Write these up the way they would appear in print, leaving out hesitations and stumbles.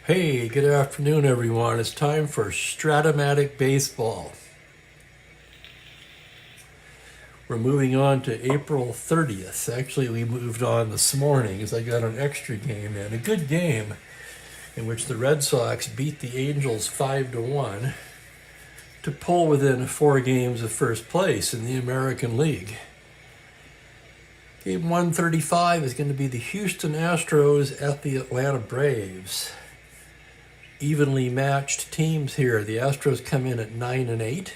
Hey, good afternoon, everyone. It's time for Strat-O-Matic baseball. We're moving on to April 30th. Actually, we moved on this morning as I got an extra game in. A good game in which the Red Sox beat the Angels 5-1 to pull within 4 games of first place in the American League. Game 135 is going to be the Houston Astros at the Atlanta Braves. Evenly matched teams here. The Astros come in at 9-8,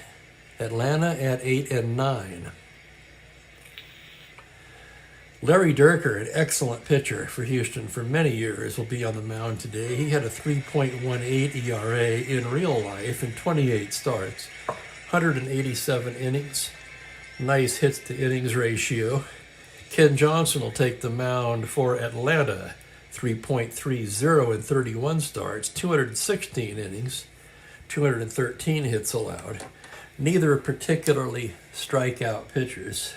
Atlanta at 8-9. Larry Dierker, an excellent pitcher for Houston for many years, will be on the mound today. He had a 3.18 ERA in real life in 28 starts, 187 innings, nice hits to innings ratio. Ken Johnson will take the mound for Atlanta. 3.30 in 31 starts, 216 innings, 213 hits allowed. Neither particularly strikeout pitchers.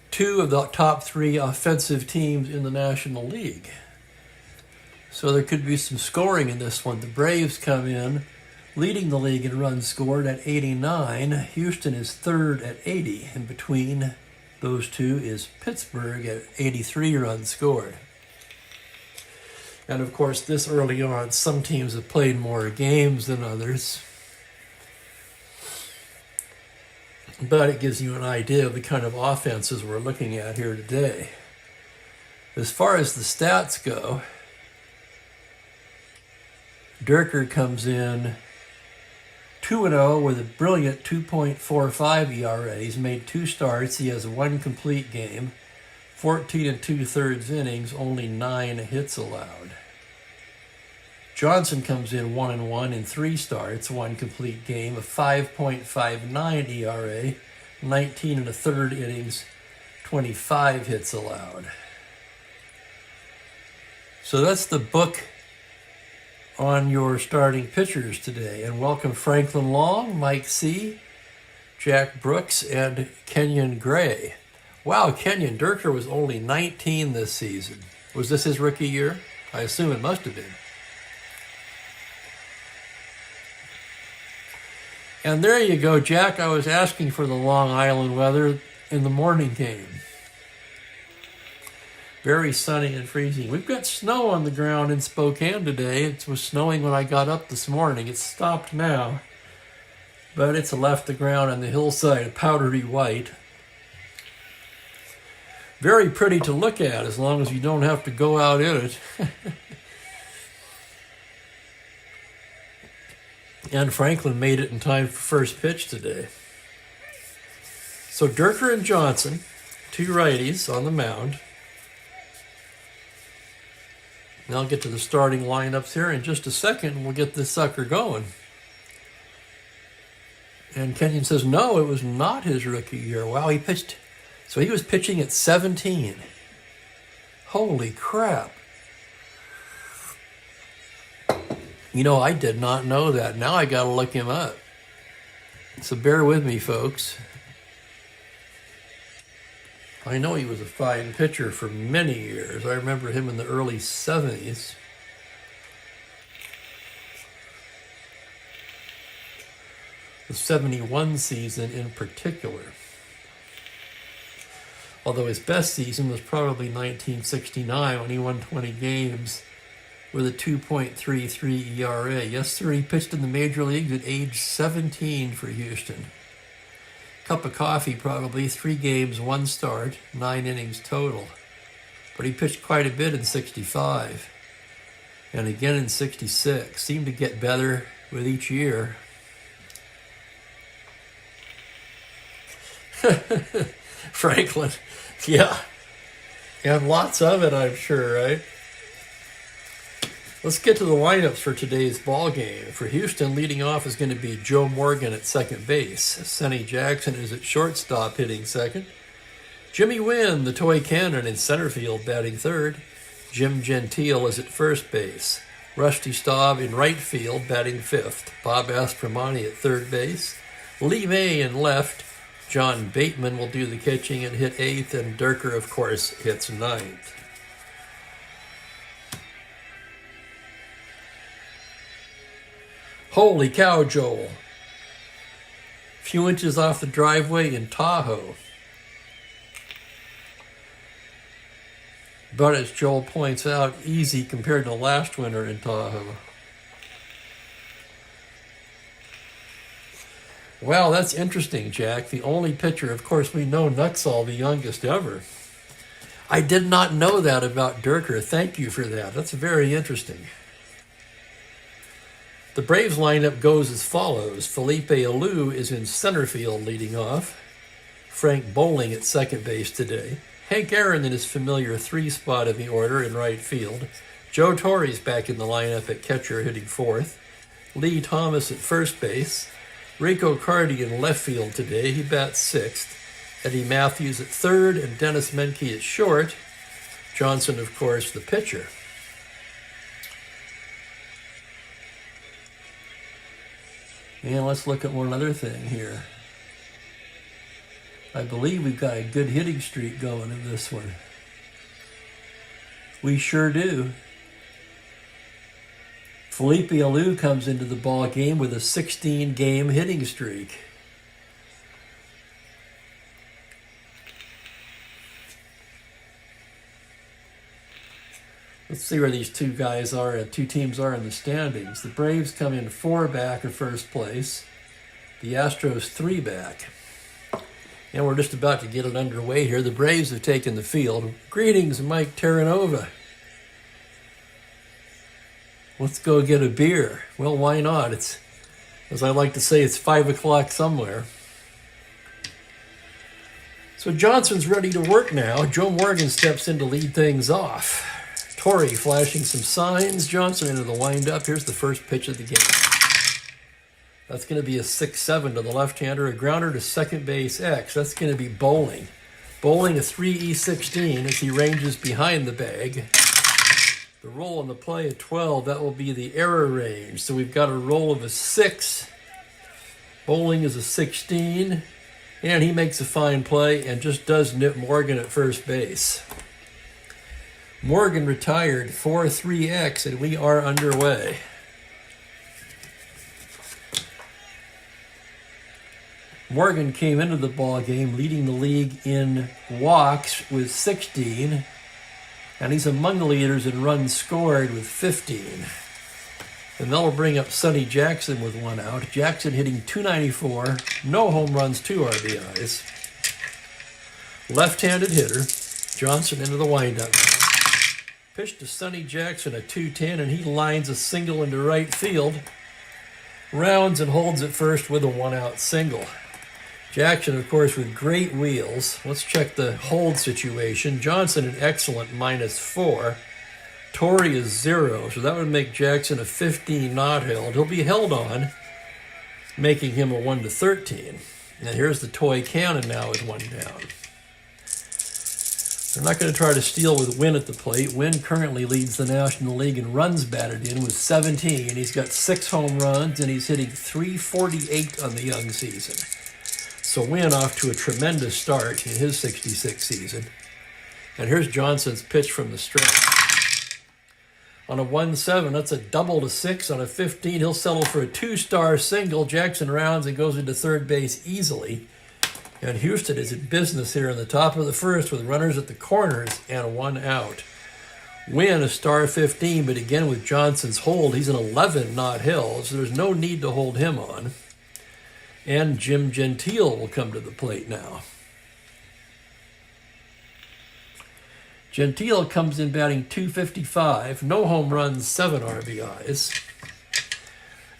Two of the top 3 offensive teams in the National League. So there could be some scoring in this one. The Braves come in leading the league in runs scored at 89. Houston is third at 80. In between those two is Pittsburgh at 83 runs scored. And of course, this early on, some teams have played more games than others. But it gives you an idea of the kind of offenses we're looking at here today. As far as the stats go, Dierker comes in 2-0 with a brilliant 2.45 ERA. He's made 2 starts. He has 1 complete game, 14 2/3 innings, only 9 hits allowed. Johnson comes in 1-1 in 3 starts, 1 complete game, a 5.59 ERA, 19 1/3 innings, 25 hits allowed. So that's the book on your starting pitchers today. And welcome Franklin Long, Mike C., Jack Brooks, and Kenyon Gray. Wow, Kenyon, Dierker was only 19 this season. Was this his rookie year? I assume it must have been. And there you go, Jack. I was asking for the Long Island weather in the morning game. Very sunny and freezing. We've got snow on the ground in Spokane today. It was snowing when I got up this morning. It's stopped now, but it's left the ground on the hillside powdery white. Very pretty to look at as long as you don't have to go out in it. And Franklin made it in time for first pitch today. So Dierker and Johnson, 2 righties on the mound. Now I'll get to the starting lineups here in just a second. We'll get this sucker going. And Kenyon says, no, it was not his rookie year. Wow, he pitched. So he was pitching at 17. Holy crap. You know, I did not know that. Now I got to look him up. So bear with me, folks. I know he was a fine pitcher for many years. I remember him in the early 70s. The 71 season in particular. Although his best season was probably 1969 when he won 20 games with a 2.33 ERA. Yes, sir, he pitched in the major leagues at age 17 for Houston. Cup of coffee probably, 3 games, 1 start, 9 innings total. But he pitched quite a bit in 65 and again in 66. Seemed to get better with each year. Franklin, yeah. And lots of it, I'm sure, right? Let's get to the lineups for today's ball game. For Houston, leading off is going to be Joe Morgan at second base. Sonny Jackson is at shortstop, hitting second. Jimmy Wynn, the toy cannon, in center field, batting third. Jim Gentile is at first base. Rusty Staub in right field, batting fifth. Bob Aspromani at third base. Lee May in left. John Bateman will do the catching and hit 8th, and Durker, of course, hits 9th. Holy cow, Joel. Few inches off the driveway in Tahoe. But as Joel points out, easy compared to last winter in Tahoe. Well, that's interesting, Jack. The only pitcher, of course, we know Nuxall, the youngest ever. I did not know that about Durker. Thank you for that. That's very interesting. The Braves lineup goes as follows. Felipe Alou is in center field leading off. Frank Bowling at second base today. Hank Aaron in his familiar 3 spot in the order in right field. Joe Torre's back in the lineup at catcher hitting 4th. Lee Thomas at first base. Rico Cardi in left field today. He bats 6th. Eddie Matthews at 3rd and Dennis Menke at short. Johnson, of course, the pitcher. And let's look at one other thing here. I believe we've got a good hitting streak going in this one. We sure do. Felipe Alou comes into the ball game with a 16-game hitting streak. Let's see where these two teams are in the standings. The Braves come in 4 back of first place. The Astros 3 back. And we're just about to get it underway here. The Braves have taken the field. Greetings, Mike Terranova. Let's go get a beer. Well, why not? It's, as I like to say, it's 5 o'clock somewhere. So Johnson's ready to work now. Joe Morgan steps in to lead things off. Torrey flashing some signs. Johnson into the windup. Here's the first pitch of the game. That's going to be a 6-7 to the left-hander. A grounder to second base X. That's going to be Bowling. Bowling a 3E16 as he ranges behind the bag. The roll on the play at 12, that will be the error range. So we've got a roll of a 6. Bowling is a 16. And he makes a fine play and just does nip Morgan at first base. Morgan retired 4-3X, and we are underway. Morgan came into the ball game leading the league in walks with 16, and he's among the leaders in runs scored with 15. And that'll bring up Sonny Jackson with 1 out. Jackson hitting .294, no home runs, 2 RBIs. Left-handed hitter. Johnson into the windup now. Pitch to Sonny Jackson, a .210, and he lines a single into right field. Rounds and holds at first with a 1-out single. Jackson, of course, with great wheels. Let's check the hold situation. Johnson, an excellent -4. Torrey is 0, so that would make Jackson a 15 not held. He'll be held on, making him a 1-13. And here's the toy cannon now with 1 down. They're not going to try to steal with Wynn at the plate. Wynn currently leads the National League in runs batted in with 17. He's got 6 home runs, and he's hitting .348 on the young season. So Wynn off to a tremendous start in his 66 season. And here's Johnson's pitch from the stretch. On a 1-7, that's a double to 6. On a 15, he'll settle for a 2-star single. Jackson rounds and goes into third base easily. And Houston is in business here in the top of the first with runners at the corners and 1 out. Wynn a star 15, but again with Johnson's hold, he's an 11 not held, so there's no need to hold him on. And Jim Gentile will come to the plate now. Gentile comes in batting .255, no home runs, 7 RBIs.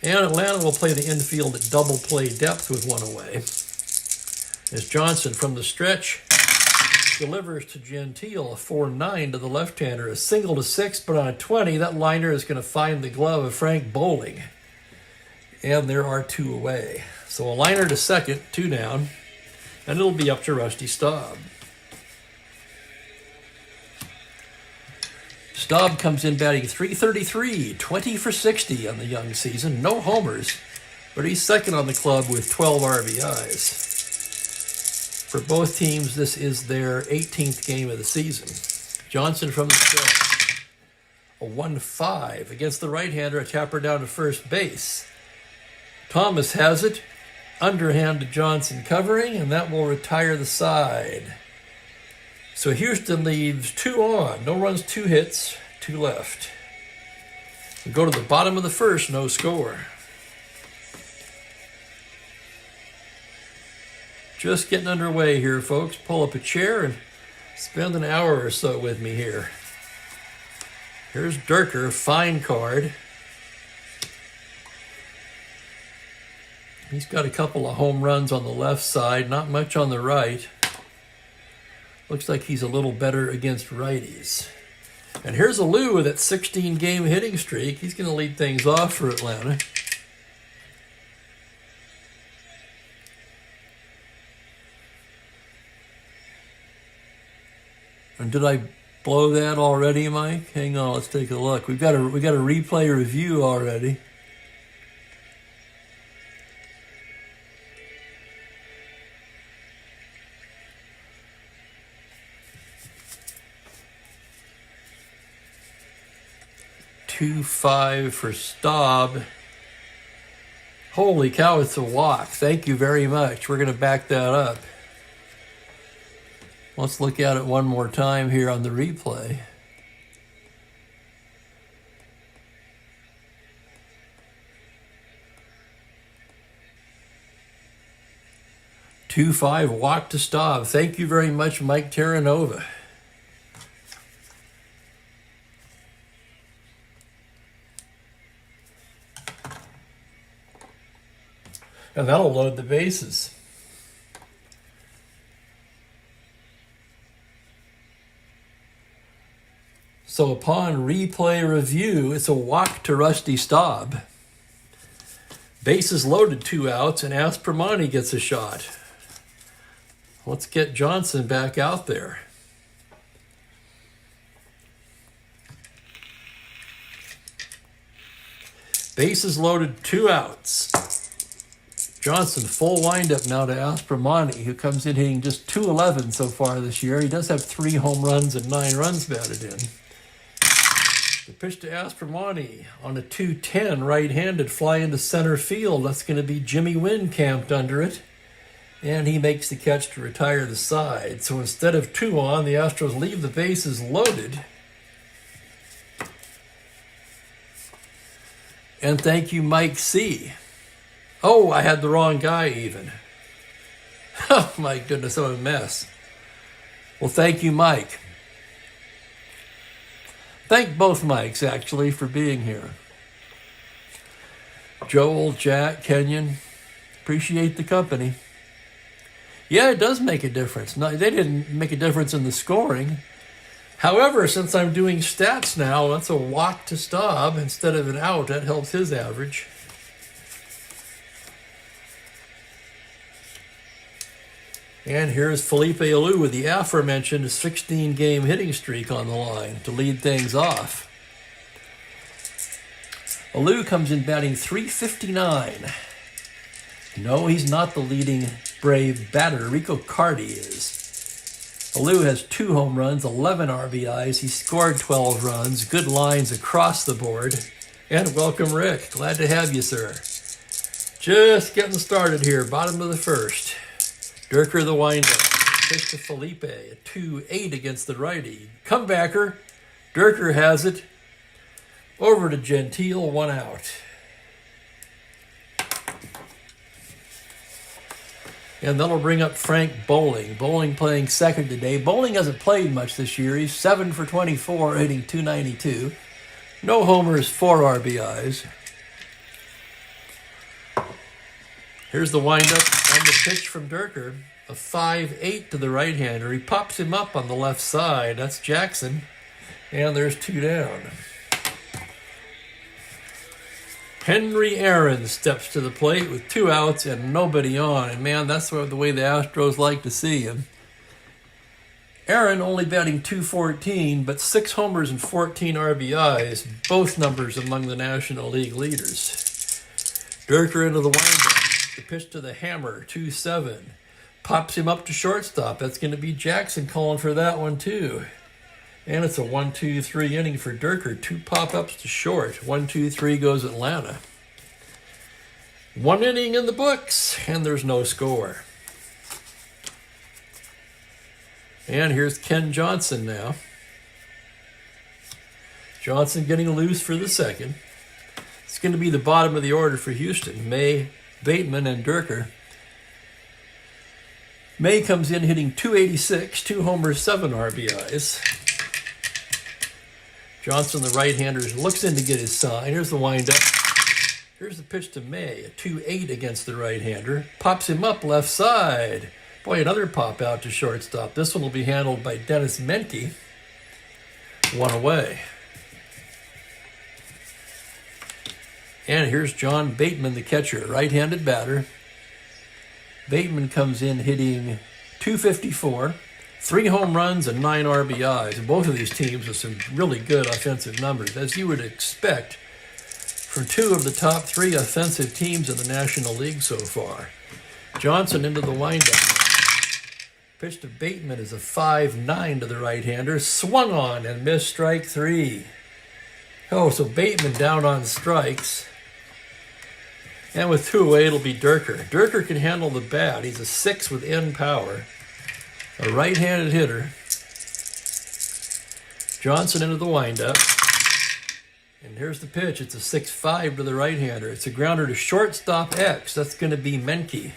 And Atlanta will play the infield at double play depth with 1 away. As Johnson from the stretch delivers to Gentile a 4-9 to the left-hander, a single to 6, but on a 20, that liner is going to find the glove of Frank Bowling. And there are 2 away. So a liner to second, 2 down, and it'll be up to Rusty Staub. Staub comes in batting .333, 20 for 60 on the young season, no homers, but he's second on the club with 12 RBIs. For both teams, this is their 18th game of the season. Johnson from the stretch. A 1-5 against the right-hander, a tapper down to first base. Thomas has it. Underhand to Johnson covering, and that will retire the side. So Houston leaves 2 on. No runs, 2 hits, 2 left. We go to the bottom of the first, no score. Just getting underway here, folks. Pull up a chair and spend an hour or so with me here. Here's Durker, fine card. He's got a couple of home runs on the left side, not much on the right. Looks like he's a little better against righties. And here's Lou with that 16-game hitting streak. He's going to lead things off for Atlanta. And did I blow that already, Mike? Hang on, let's take a look. We got a replay review already. $2.5 for Staub. Holy cow, it's a walk. Thank you very much. We're going to back that up. Let's look at it one more time here on the replay. $2.5 walk to Staub. Thank you very much, Mike Terranova. And that'll load the bases. So upon replay review, it's a walk to Rusty Staub. Bases loaded, 2 outs, and Aspromani gets a shot. Let's get Johnson back out there. Bases loaded, 2 outs. Johnson, full windup now to Aspromani, who comes in hitting just .211 so far this year. He does have 3 home runs and 9 runs batted in. The pitch to Aspromani on a 2-10 right-handed fly into center field. That's going to be Jimmy Wynn camped under it. And he makes the catch to retire the side. So instead of 2 on, the Astros leave the bases loaded. And thank you, Mike C. Oh, I had the wrong guy even. Oh, my goodness, what a mess. Well, thank you, Mike. Thank both Mikes, actually, for being here. Joel, Jack, Kenyon, appreciate the company. Yeah, it does make a difference. No, they didn't make a difference in the scoring. However, since I'm doing stats now, that's a walk to Staub instead of an out. That helps his average. And here's Felipe Alou with the aforementioned 16-game hitting streak on the line to lead things off. Alou comes in batting .359. No, he's not the leading Brave batter. Rico Cardi is. Alou has 2 home runs, 11 RBIs. He scored 12 runs. Good lines across the board. And welcome, Rick. Glad to have you, sir. Just getting started here. Bottom of the first. Durker the windup. Pitch to Felipe. A 2-8 against the righty. Comebacker. Durker has it. Over to Gentile. 1 out. And that'll bring up Frank Bowling. Bowling playing second today. Bowling hasn't played much this year. He's 7 for 24, hitting .292. No homers, 4 RBIs. Here's the windup and the pitch from Durker. A 5-8 to the right-hander. He pops him up on the left side. That's Jackson. And there's 2 down. Henry Aaron steps to the plate with 2 outs and nobody on. And man, that's the way the Astros like to see him. Aaron only batting .214, but 6 homers and 14 RBIs, both numbers among the National League leaders. Durker into the windup. The pitch to the hammer, 2-7. pops him up to shortstop. That's going to be Jackson calling for that one too. And it's a 1-2-3 inning for Durker. 2 pop-ups to short. 1-2-3 goes Atlanta. 1 inning in the books, and there's no score. And here's Ken Johnson now. Johnson getting loose for the second. It's going to be the bottom of the order for Houston. May, Bateman, and Durker. May comes in hitting .286, 2 homers, 7 RBIs. Johnson, the right-hander, looks in to get his sign. Here's the windup. Here's the pitch to May, a 2-8 against the right-hander. Pops him up left side. Boy, another pop out to shortstop. This one will be handled by Dennis Menke. 1 away. And here's John Bateman, the catcher, right-handed batter. Bateman comes in hitting .254. 3 home runs and 9 RBIs. And both of these teams with some really good offensive numbers, as you would expect from 2 of the top 3 offensive teams in the National League so far. Johnson into the windup. Pitch to Bateman is a 5-9 to the right-hander. Swung on and missed strike 3. Oh, so Bateman down on strikes. And with 2 away, it'll be Durker. Durker can handle the bat. He's a 6 with end power. A right-handed hitter. Johnson into the windup. And here's the pitch. It's a 6-5 to the right-hander. It's a grounder to shortstop X. That's going to be Menke.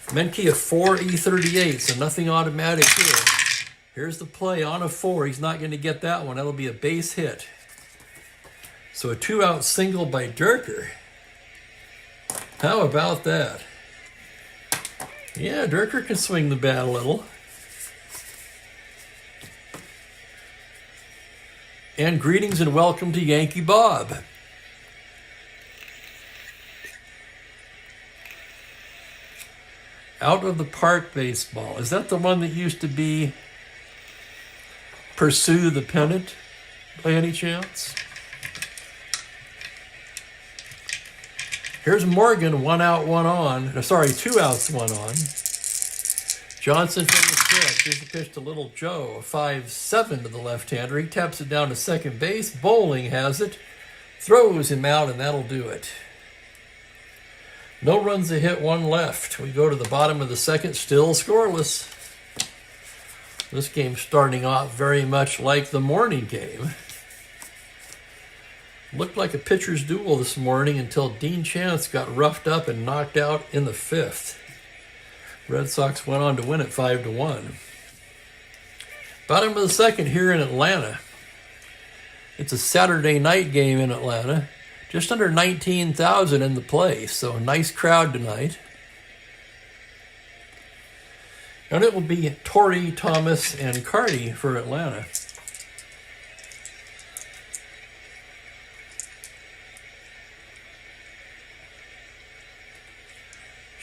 Menke a 4.38, so nothing automatic here. Here's the play on a 4. He's not going to get that one. That'll be a base hit. So a 2-out single by Durker. How about that? Yeah, Durker can swing the bat a little. And greetings and welcome to Yankee Bob. Out of the Park baseball. Is that the one that used to be Pursue the Pennant by any chance? Here's Morgan, 1 out, 1 on. Sorry, 2 outs, 1 on. Johnson from the stretch. Here's the pitch to Little Joe, a 5-7 to the left-hander. He taps it down to second base. Bowling has it. Throws him out, and that'll do it. No runs a hit, 1 left. We go to the bottom of the second, still scoreless. This game's starting off very much like the morning game. Looked like a pitcher's duel this morning until Dean Chance got roughed up and knocked out in the 5th. Red Sox went on to win it 5-1. Bottom of the second here in Atlanta. It's a Saturday night game in Atlanta. Just under 19,000 in the place, so a nice crowd tonight. And it will be Torrey, Thomas, and Carty for Atlanta.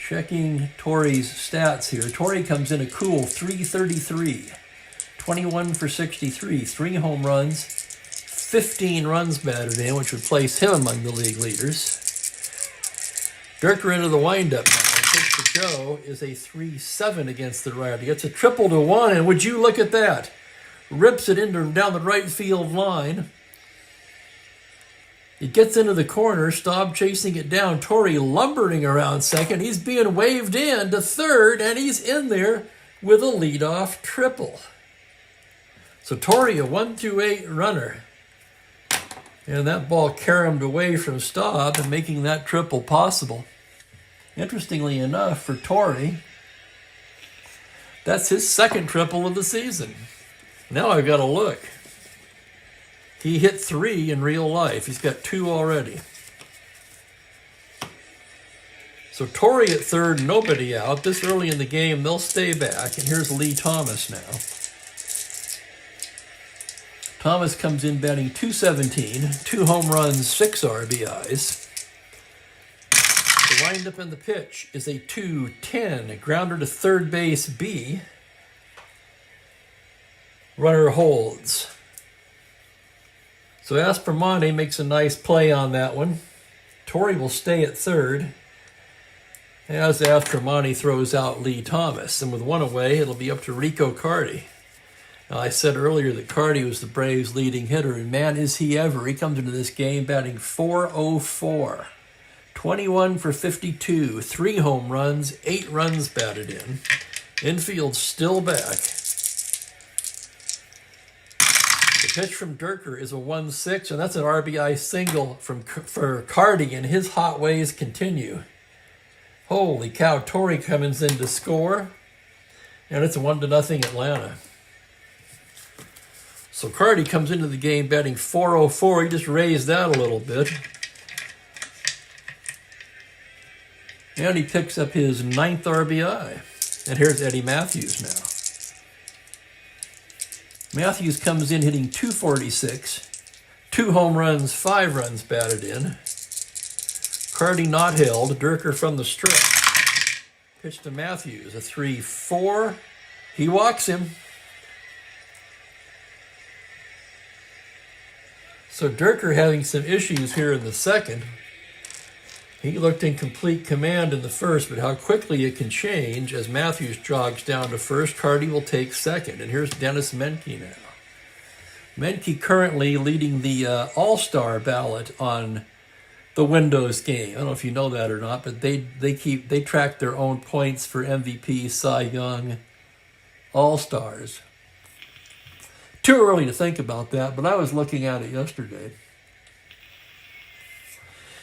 Checking Torrey's stats here. Torrey comes in a cool .333. 21 for 63. 3 home runs. 15 runs batted in, which would place him among the league leaders. Durker into the windup now. Pitch to Joe is a 3-7 against the right. He gets a triple to 1, and would you look at that? Rips it down the right field line. It gets into the corner. Staub chasing it down. Torrey lumbering around second. He's being waved in to third, and he's in there with a leadoff triple. So Torrey, a 1-8 runner. And that ball caromed away from Staub and making that triple possible. Interestingly enough, for Torrey, that's his 2nd triple of the season. Now I've got to look. He hit 3 in real life. He's got 2 already. So Torrey at third, nobody out. This early in the game, they'll stay back. And here's Lee Thomas now. Thomas comes in batting .217, 2 home runs, 6 RBIs. The windup and the pitch is a 2-10, a grounder to third base B. Runner holds. So Aspromonte makes a nice play on that one. Torrey will stay at third. as Strat-O-Matic throws out Lee Thomas. And with one away, it'll be up to Rico Carty. Now, I said earlier that Carty was the Braves' leading hitter, and man, is he ever. He comes into this game batting .404. 21 for 52, 3 home runs, 8 runs batted in. Infield still back. The pitch from Durker is a 1-6, and that's an RBI single for Carty, and his hot ways continue. Holy cow, Torrey comes in to score, and it's a 1-0 Atlanta. So Carty comes into the game batting .404. He just raised that a little bit. And he picks up his 9th RBI. And here's Eddie Matthews now. Matthews comes in hitting .246, 2 home runs, 5 runs batted in. Carty not held. Durker from the strip. Pitch to Matthews, a 3-4. He walks him. So Durker having some issues here in the second. He looked in complete command in the first, but how quickly it can change as Matthews jogs down to first. Carty will take second. And here's Dennis Menke now. Menke currently leading the All-Star ballot on the Windows game. I don't know if you know that or not, but they track their own points for MVP, Cy Young, All-Stars. Too early to think about that, but I was looking at it yesterday.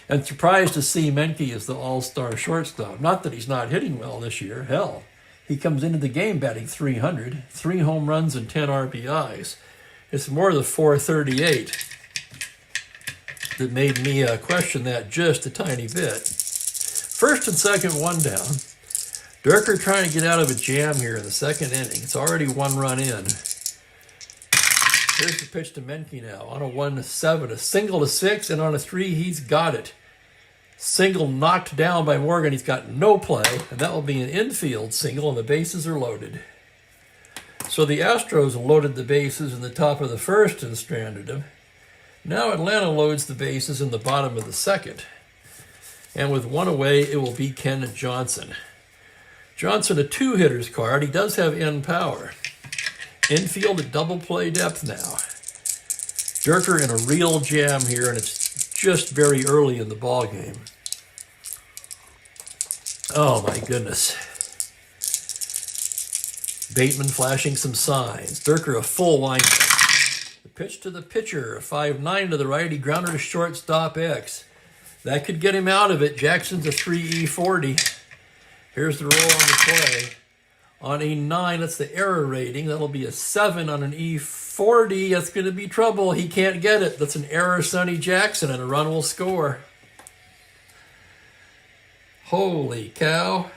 And surprised to see Menke as the all-star shortstop. Not that he's not hitting well this year. Hell, he comes into the game batting .300, 3 home runs and 10 RBIs. It's more the .438 that made me question that just a tiny bit. First and second, 1 down. Durker trying to get out of a jam here in the second inning. It's already 1 run in. Here's the pitch to Menke now on a 1-7, a single to 6, and on a 3, he's got it. Single knocked down by Morgan. He's got no play, and that will be an infield single, and the bases are loaded. So the Astros loaded the bases in the top of the first and stranded him. Now Atlanta loads the bases in the bottom of the second. And with 1 away, it will be Ken Johnson. Johnson, a 2-hitter's card. He does have end power. Infield at double play depth now. Durker in a real jam here, and it's just very early in the ball game. Oh my goodness. Bateman flashing some signs. Durker a full windup. The pitch to the pitcher, a 5-9 to the right. He grounded to shortstop X. That could get him out of it. Jackson's a 3E40. Here's the roll on the play. On a 9, that's the error rating. That'll be a 7 on an E40. That's going to be trouble. He can't get it. That's an error, Sonny Jackson, and a run will score. Holy cow.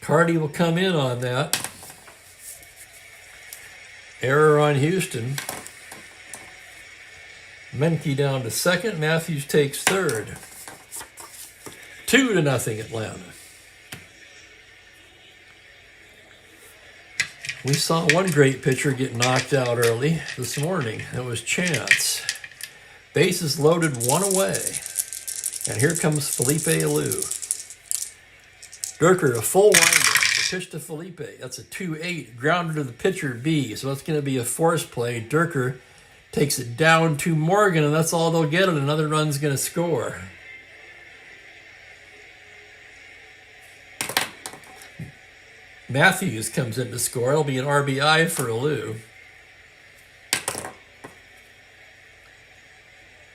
Carty will come in on that. Error on Houston. Menke down to second. Matthews takes third. 2-0 Atlanta. We saw one great pitcher get knocked out early this morning. That was Chance. Bases loaded, 1 away. And here comes Felipe Alou. Durker, a full windup. The pitch to Felipe. That's a 2-8. Grounded to the pitcher, B. So that's going to be a force play. Durker takes it down to Morgan, and that's all they'll get, and another run's going to score. Matthews comes in to score. It'll be an RBI for Alou.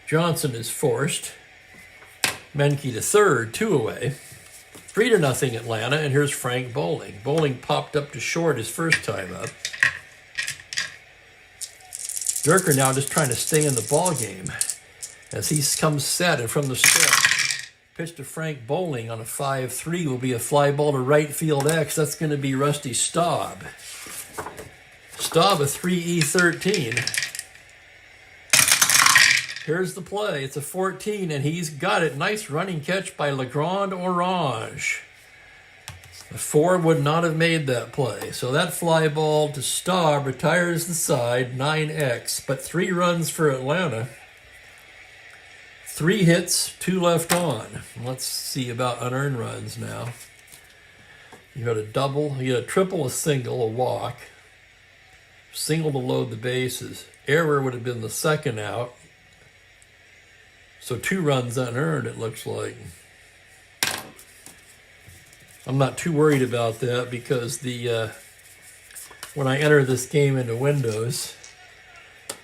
Johnson is forced. Menke to third, 2 away. 3-0 Atlanta, and here's Frank Bowling. Bowling popped up to short his first time up. Durker now just trying to stay in the ball game as he comes set and from the stretch. Pitch to Frank Bowling on a 5-3 will be a fly ball to right field X. That's going to be Rusty Staub. Staub a 3E13. Here's the play. It's a 14, and he's got it. Nice running catch by Legrand Orange. A 4 would not have made that play. So that fly ball to Staub retires the side, 9X. But 3 runs for Atlanta. 3 hits, 2 left on. Let's see about unearned runs now. You got a double, you got a triple, a single, a walk. Single to load the bases. Error would have been the second out. So 2 runs unearned, it looks like. I'm not too worried about that because when I enter this game into Windows,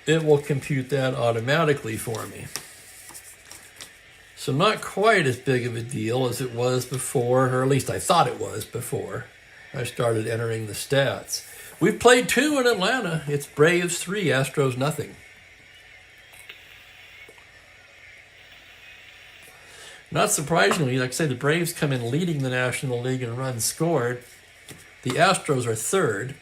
it will compute that automatically for me. So not quite as big of a deal as it was before, or at least I thought it was before I started entering the stats. We've played 2 in Atlanta. It's Braves 3, Astros nothing. Not surprisingly, like I say, the Braves come in leading the National League in runs scored. The Astros are third.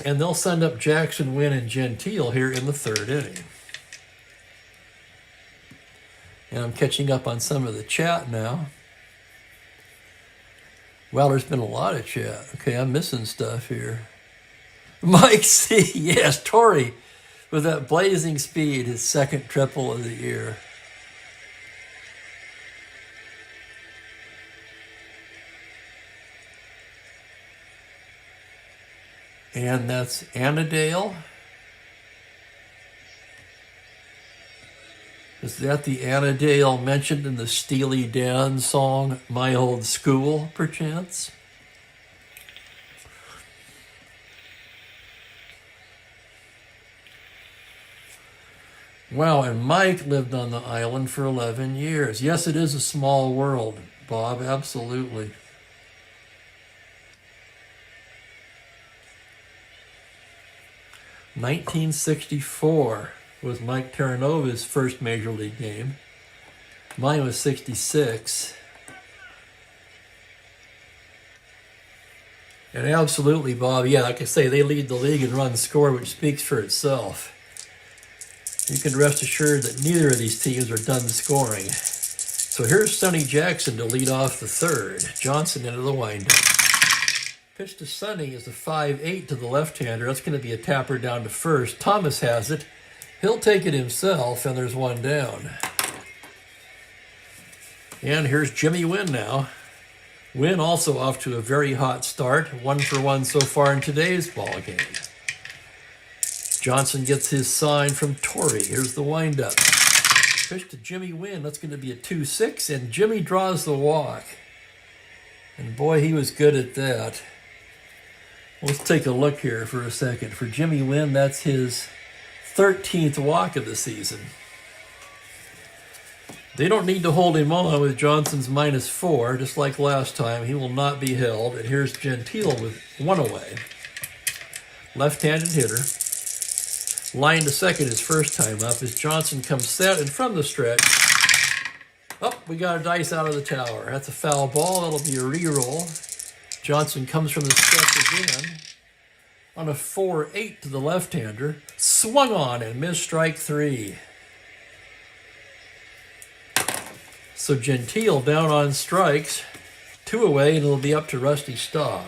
And they'll send up Jackson, Wynn, and Gentile here in the 3rd inning. And I'm catching up on some of the chat now. Well, there's been a lot of chat. Okay, I'm missing stuff here. Mike C. Yes, Torrey with that blazing speed, his 2nd triple of the year. And that's Annandale. Is that the Annandale mentioned in the Steely Dan song, My Old School, perchance? Wow, and Mike lived on the island for 11 years. Yes, it is a small world, Bob, absolutely. '64 was Mike Terranova's first Major League game. Mine was '66. And absolutely, Bob, yeah, like I say, they lead the league in runs scored, which speaks for itself. You can rest assured that neither of these teams are done scoring. So here's Sonny Jackson to lead off the 3rd. Johnson into the windup. Pitch to Sonny is a 5-8 to the left-hander. That's going to be a tapper down to first. Thomas has it. He'll take it himself, and there's 1 down. And here's Jimmy Wynn now. Wynn also off to a very hot start. 1 for 1 so far in today's ball game. Johnson gets his sign from Torrey. Here's the windup. Pitch to Jimmy Wynn. That's going to be a 2-6, and Jimmy draws the walk. And boy, he was good at that. Let's take a look here for a second. For Jimmy Wynn, that's his 13th walk of the season. They don't need to hold him on with Johnson's -4, just like last time. He will not be held. And here's Gentile with 1 away. Left-handed hitter. Line to second his first time up as Johnson comes set and from the stretch. Oh, we got a dice out of the tower. That's a foul ball. That'll be a re-roll. Johnson comes from the stretch again on a 4-8 to the left-hander. Swung on and missed strike 3. So Gentile down on strikes. 2 away, and it'll be up to Rusty Staub.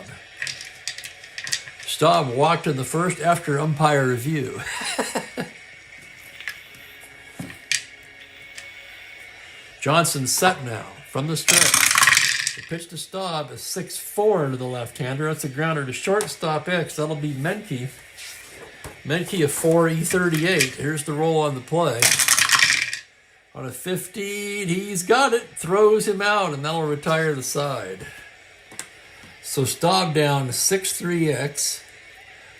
Staub walked in the first after umpire review. Johnson set now from the stretch. The pitch to Staub is 6-4 into the left-hander. That's a grounder to shortstop X. That'll be Menke. Menke a 4-E38. Here's the roll on the play. On a 15, he's got it. Throws him out, and that'll retire the side. So Staub down 6-3X.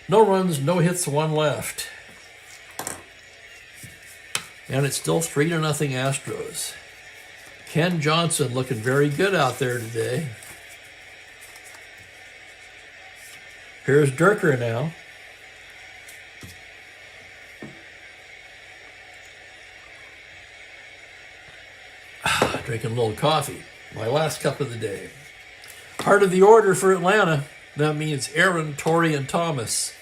No runs, no hits, 1 left. And it's still 3-0 Astros. Ken Johnson looking very good out there today. Here's Durker now. Drinking a little coffee. My last cup of the day. Heart of the order for Atlanta. That means Aaron, Torrey, and Thomas.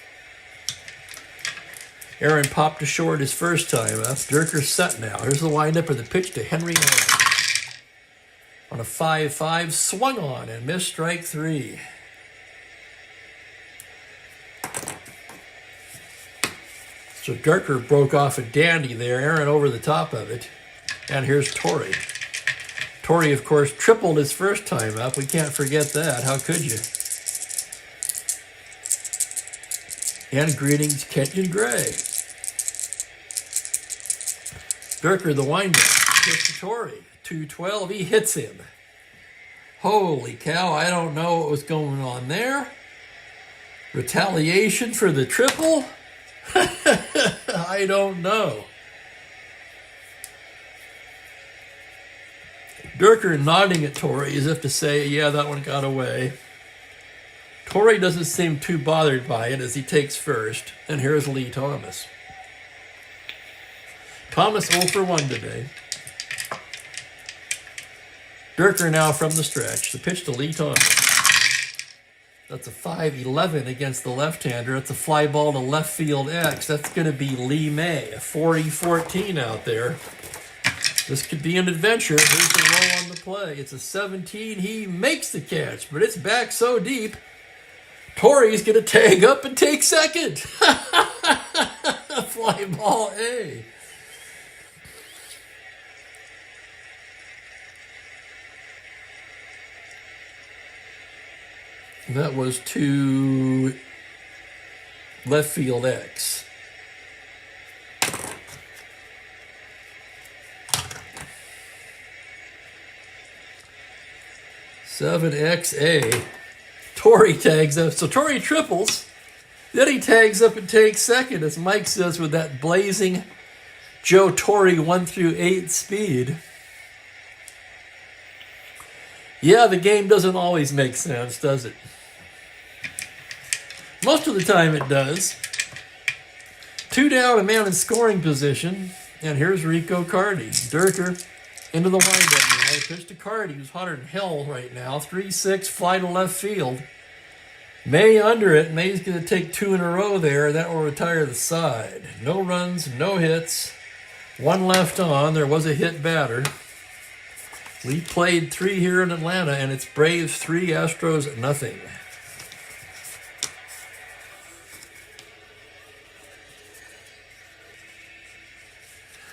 Aaron popped to short his first time. That's Durker set now. Here's the windup of the pitch to Henry Allen. On a 5-5, swung on and missed strike 3. So Durker broke off a dandy there. Aaron over the top of it. And here's Torrey. Torrey, of course, tripled his first time up. We can't forget that. How could you? And greetings, Kenyon Gray. Durker, the wind-up, hits to Torrey. 212, he hits him. Holy cow, I don't know what was going on there. Retaliation for the triple? I don't know. Durker nodding at Torrey as if to say, yeah, that one got away. Torrey doesn't seem too bothered by it as he takes first. And here's Lee Thomas. Thomas 0 for 1 today. Durker now from the stretch. The pitch to Lee Thomas. That's a 5-11 against the left-hander. That's a fly ball to left field X. That's going to be Lee May. A 40-14 out there. This could be an adventure. Here's the roll on the play. It's a 17. He makes the catch, but it's back so deep. Torrey's going to tag up and take second. Fly ball A. That was to left field X. Seven XA. Torrey tags up. So Torrey triples. Then he tags up and takes second, as Mike says, with that blazing Joe Torrey 1-8 speed. Yeah, the game doesn't always make sense, does it? Most of the time it does. 2 down, a man in scoring position. And here's Rico Cardi. Durker into the windup now. Pitch to Cardi, who's hotter than hell right now. 3-6, fly to left field. May under it. May's going to take 2 in a row there. That will retire the side. No runs, no hits. 1 left on. There was a hit batter. We played 3 here in Atlanta, and it's Braves 3, Astros nothing.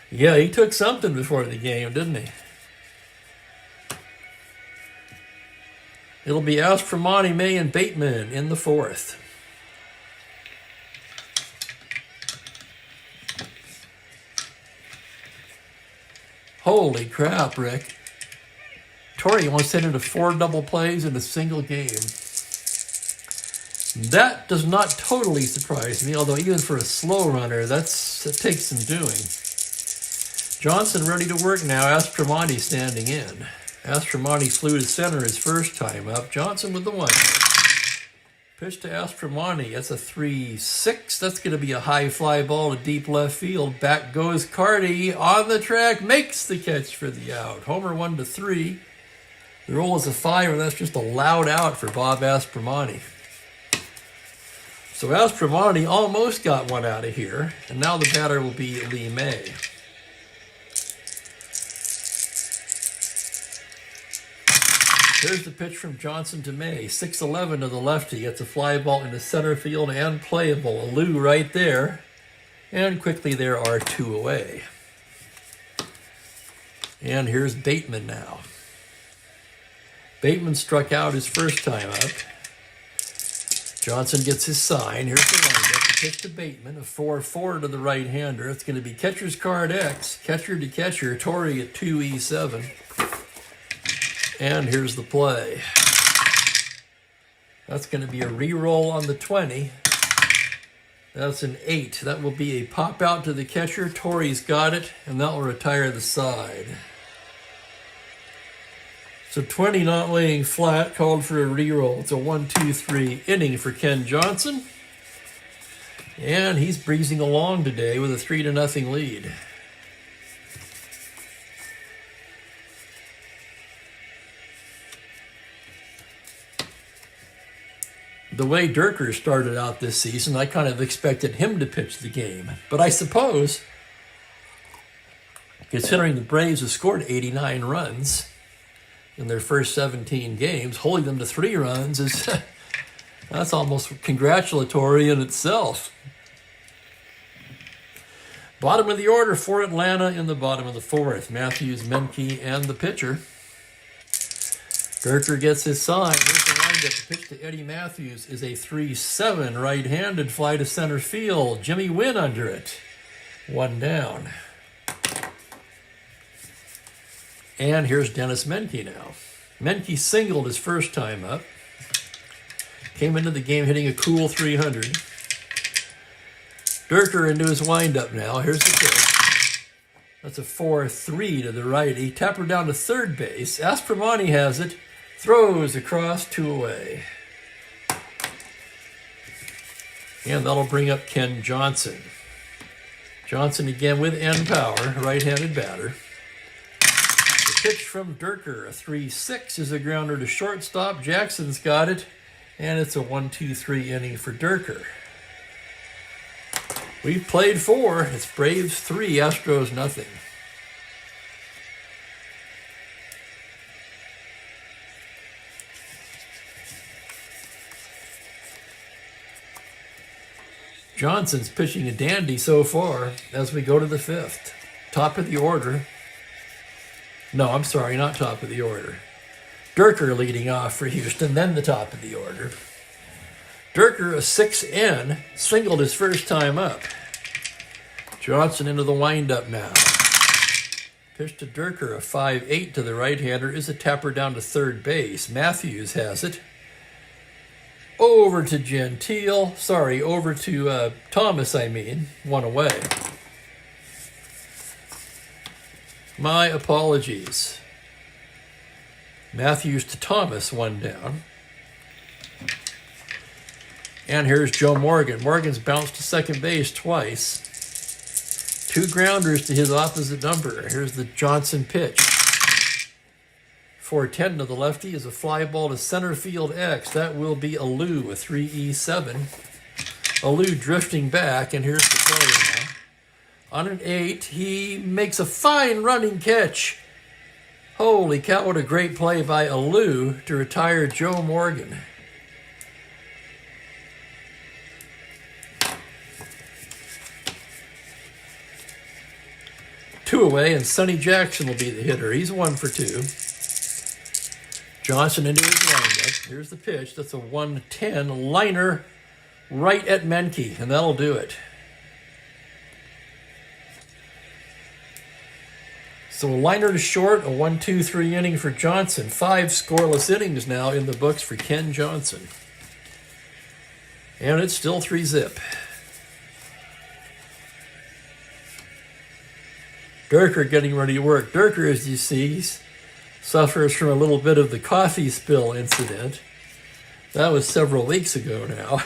Yeah, he took something before the game, didn't he? It'll be Aspromonte, May, and Bateman in the 4th. Holy crap, Rick. Torrey once hit into 4 double plays in a single game. That does not totally surprise me, although even for a slow runner, that takes some doing. Johnson ready to work now. Aspromonte standing in. Aspromonte flew to center his first time up. Johnson with the one. Pitch to Aspromonte. That's a 3-6. That's going to be a high fly ball to deep left field. Back goes Cardi on the track. Makes the catch for the out. Homer 1-3. The roll is a 5, and that's just a loud out for Bob Aspromonte. So Aspromonte almost got one out of here. And now the batter will be Lee May. Here's the pitch from Johnson to May. 6-11 to the lefty. Gets a fly ball into center field and playable. A Lou right there. And quickly there are 2 away. And here's Bateman now. Bateman struck out his first time up. Johnson gets his sign. Here's the windup. The pitch to Bateman. A 4-4 to the right-hander. It's going to be catcher's card X. Catcher to catcher. Torrey at 2E7. And here's the play. That's going to be a re-roll on the 20. That's an 8. That will be a pop out to the catcher. Torrey's got it, and that will retire the side. So 20 not laying flat, called for a re-roll. It's a 1-2-3 inning for Ken Johnson. And he's breezing along today with a 3-0 lead. The way Durker started out this season, I kind of expected him to pitch the game. But I suppose, considering the Braves have scored 89 runs in their first 17 games, holding them to 3 runs is that's almost congratulatory in itself. Bottom of the order for Atlanta in the bottom of the fourth. Matthews, Menke, and the pitcher. Durker gets his sign. Here's the windup. The pitch to Eddie Matthews is a 3-7 right-handed fly to center field. Jimmy Wynn under it. One down. And here's Dennis Menke now. Menke singled his first time up. Came into the game hitting a cool 300. Durker into his windup now. Here's the pitch. That's a 4-3 to the righty. Tapper down to third base. Aspromani has it. Throws across, 2 away. And that'll bring up Ken Johnson. Johnson again with end power, right-handed batter. The pitch from Durker, a 3-6 is a grounder to shortstop. Jackson's got it, and it's a 1-2-3 inning for Durker. We've played 4. It's Braves 3, Astros nothing. Johnson's pitching a dandy so far as we go to the 5th. Top of the order. No, I'm sorry, not top of the order. Durker leading off for Houston, then the top of the order. Durker, a 6N, singled his first time up. Johnson into the windup now. Pitch to Durker, a 5-8 to the right-hander, is a tapper down to third base. Matthews has it. Over to Gentile. Sorry, over to Thomas, one away. My apologies. Matthews to Thomas, one down. And here's Joe Morgan. Morgan's bounced to second base twice. 2 grounders to his opposite number. Here's the Johnson pitch. 4-10 to the lefty is a fly ball to center field X. That will be Alou, a 3-7. Alou drifting back, and here's the play now. On an 8, he makes a fine running catch. Holy cow, what a great play by Alou to retire Joe Morgan. Two away, and Sonny Jackson will be the hitter. He's 1 for 2. Johnson into his windup. Here's the pitch. That's a 1-10 liner right at Menke, and that'll do it. So a liner to short, a 1-2-3 inning for Johnson. 5 scoreless innings now in the books for Ken Johnson. And it's still 3-zip. Durker getting ready to work. Durker, as you see, suffers from a little bit of the coffee spill incident. That was several weeks ago now.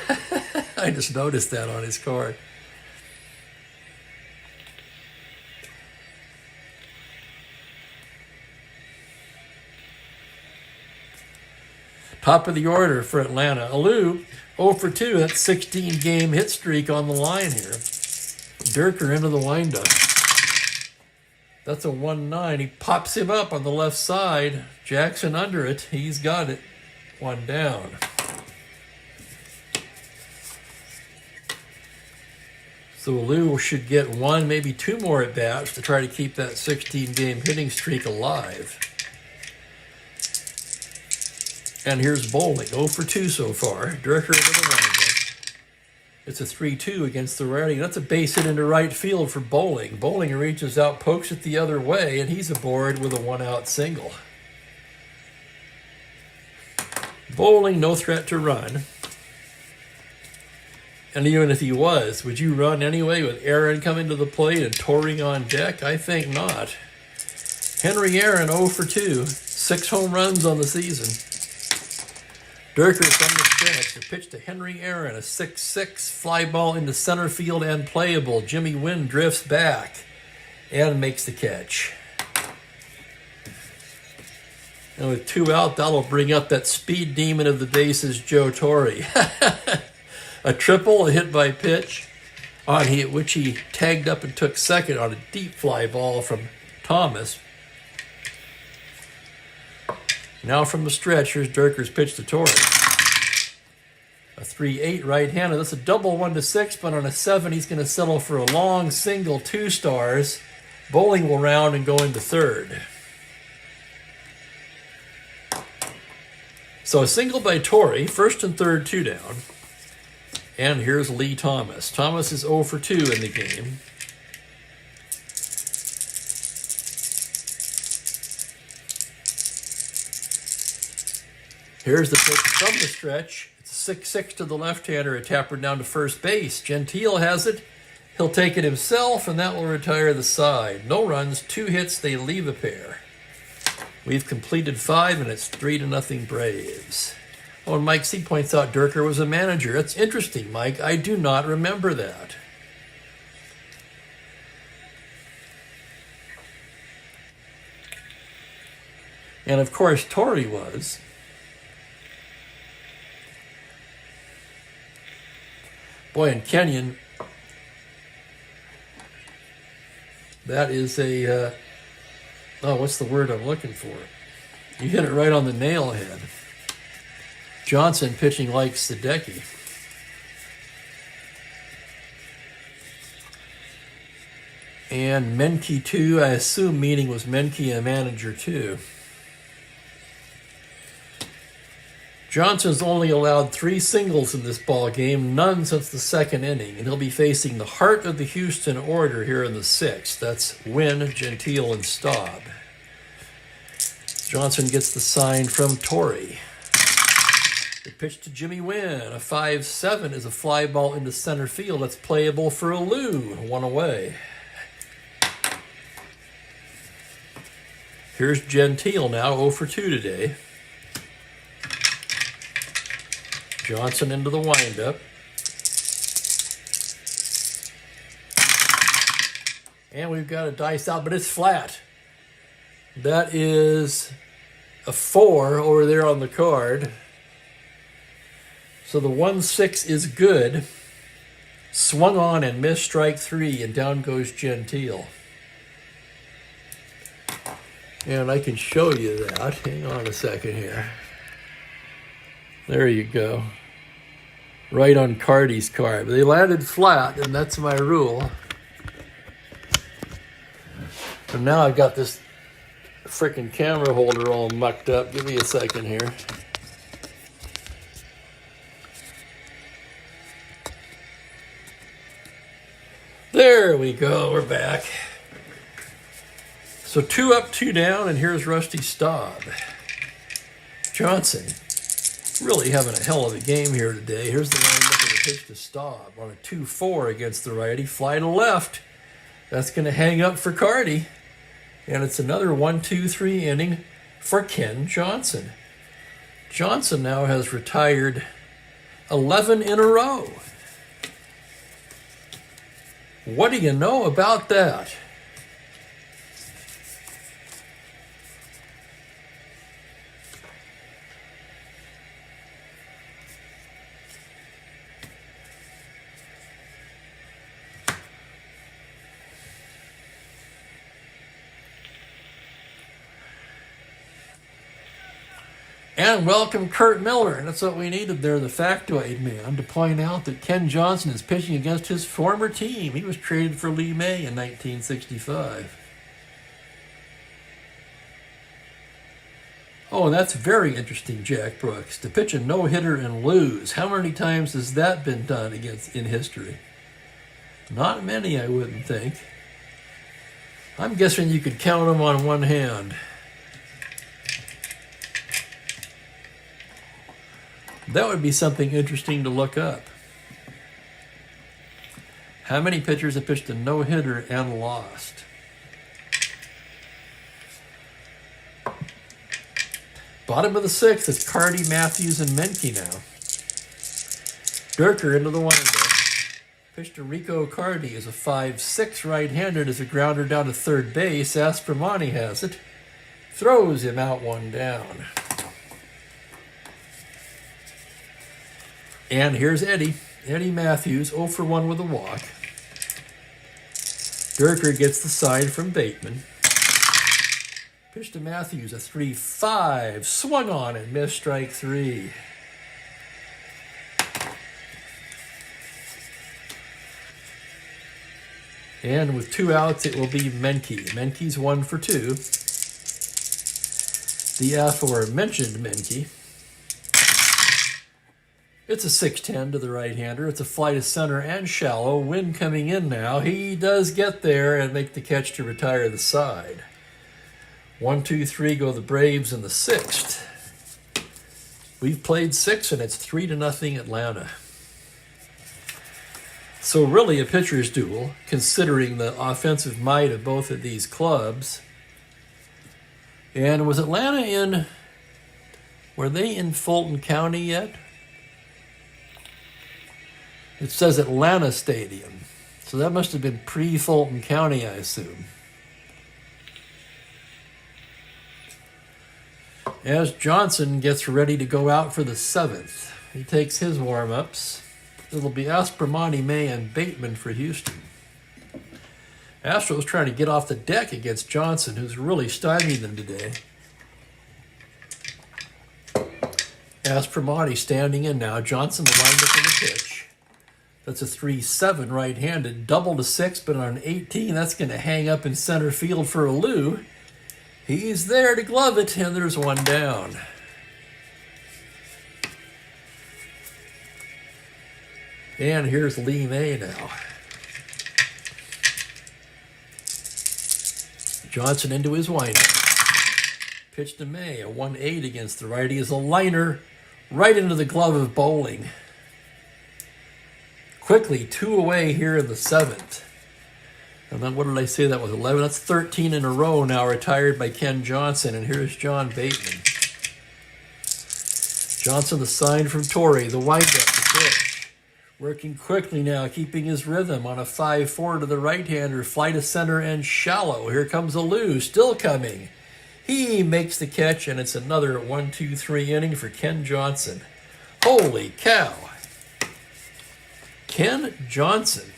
I just noticed that on his card. Top of the order for Atlanta. Alou, 0 for 2. That's 16-game hit streak on the line here. Durker into the windup. That's a 1-9. He pops him up on the left side. Jackson under it. He's got it. 1 down. So Alou should get 1, maybe 2 more at-bats to try to keep that 16-game hitting streak alive. And here's Bowling. 0 for 2 so far. Durker into the windup. It's a 3-2 against the righty. That's a base hit into right field for Bowling. Bowling reaches out, pokes it the other way, and he's aboard with a 1-out single. Bowling, no threat to run. And even if he was, would you run anyway with Aaron coming to the plate and touring on deck? I think not. Henry Aaron, 0 for 2. 6 home runs on the season. Durker from the stretch. The pitch to Henry Aaron, a 6-6 fly ball into center field and playable. Jimmy Wynn drifts back and makes the catch. And with 2 out, that'll bring up that speed demon of the bases, Joe Torre. A triple, a hit by pitch, on which he tagged up and took second on a deep fly ball from Thomas. Now from the stretch, here's Durker's pitch to Torres. A 3-8 right-handed. That's a double 1-6, but on a 7, he's going to settle for a long single 2 stars. Bowling will round and go into third. So a single by Torrey, first and third, 2 down. And here's Lee Thomas. Thomas is 0 for 2 in the game. Here's the pitch from the stretch. It's a 6-6 to the left-hander, a tapper down to first base. Gentile has it. He'll take it himself, and that will retire the side. No runs, 2 hits, they leave a pair. We've completed 5, and it's 3-0 Braves. Oh, and Mike C. points out Durker was a manager. That's interesting, Mike. I do not remember that. And, of course, Torrey was. Boy, and Kenyon, that is a... oh, what's the word I'm looking for? You hit it right on the nail head. Johnson pitching like Sadecki. And Menke too. I assume meaning was Menke a manager too. Johnson's only allowed 3 singles in this ball game, none since the 2nd inning, and he'll be facing the heart of the Houston order here in the 6th. That's Wynn, Gentile, and Staub. Johnson gets the sign from Torrey. The pitch to Jimmy Wynn. A 5-7 is a fly ball into center field. That's playable for a Lou. 1 away. Here's Gentile now, 0 for 2 today. Johnson into the windup. And we've got a dice out, but it's flat. That is a 4 over there on the card. So the 1-6 is good. Swung on and missed strike 3, and down goes Gentile. And I can show you that. Hang on a second here. There you go. Right on Cardy's card. They landed flat, and that's my rule. And now I've got this freaking camera holder all mucked up. Give me a second here. There we go. We're back. So 2 up, 2 down, and here's Rusty Staub. Johnson really having a hell of a game here today. Here's the windup of the pitch to Staub on a 2-4 against the righty. Fly to left. That's going to hang up for Cardy. And it's another 1-2-3 inning for Ken Johnson. Johnson now has retired 11 in a row. What do you know about that? And welcome Kurt Miller. And that's what we needed there, the factoid man, to point out that Ken Johnson is pitching against his former team. He was traded for Lee May in 1965. Oh, and that's very interesting, Jack Brooks. To pitch a no-hitter and lose. How many times has that been done in history? Not many, I wouldn't think. I'm guessing you could count them on one hand. That would be something interesting to look up. How many pitchers have pitched a no-hitter and lost? Bottom of the 6th, it's Cardy, Matthews, and Menke now. Durker into the windup. Pitch to Rico Cardy is a 5-6 right-handed as a grounder down to third base. Aspromani has it. Throws him out 1 down. And here's Eddie Matthews, 0 for 1 with a walk. Durker gets the sign from Bateman. Pitch to Matthews, a 3-5. Swung on and missed strike 3. And with 2 outs, it will be Menke. Menke's 1 for 2. The aforementioned Menke. It's a 6-10 to the right-hander. It's a fly to center and shallow. Wind coming in now. He does get there and make the catch to retire the side. 1, 2, 3 go the Braves in the 6th. We've played 6 and it's 3-0 Atlanta. So really a pitcher's duel, considering the offensive might of both of these clubs. And was Atlanta were they in Fulton County yet? It says Atlanta Stadium. So that must have been pre-Fulton County, I assume. As Johnson gets ready to go out for the 7th, he takes his warm-ups. It'll be Aspromonte, May, and Bateman for Houston. Astros trying to get off the deck against Johnson, who's really stymied them today. Aspromonte standing in now. Johnson will wind up in the pitch. That's a 3-7 right-handed. Double to 6, but on an 18, that's going to hang up in center field for a Lou. He's there to glove it, and there's 1 down. And here's Lee May now. Johnson into his windup. Pitch to May, a 1-8 against the righty is a liner right into the glove of Bowling. Quickly, 2 away here in the 7th. And then what did I say? That was 11. That's 13 in a row now retired by Ken Johnson. And here's John Bateman. Johnson, the sign from Torrey, the windup, the pitch. Working quickly now, keeping his rhythm on a 5-4 to the right-hander. Fly to center and shallow. Here comes a Lou, still coming. He makes the catch, and it's another 1-2-3 inning for Ken Johnson. Holy cow. Ken Johnson.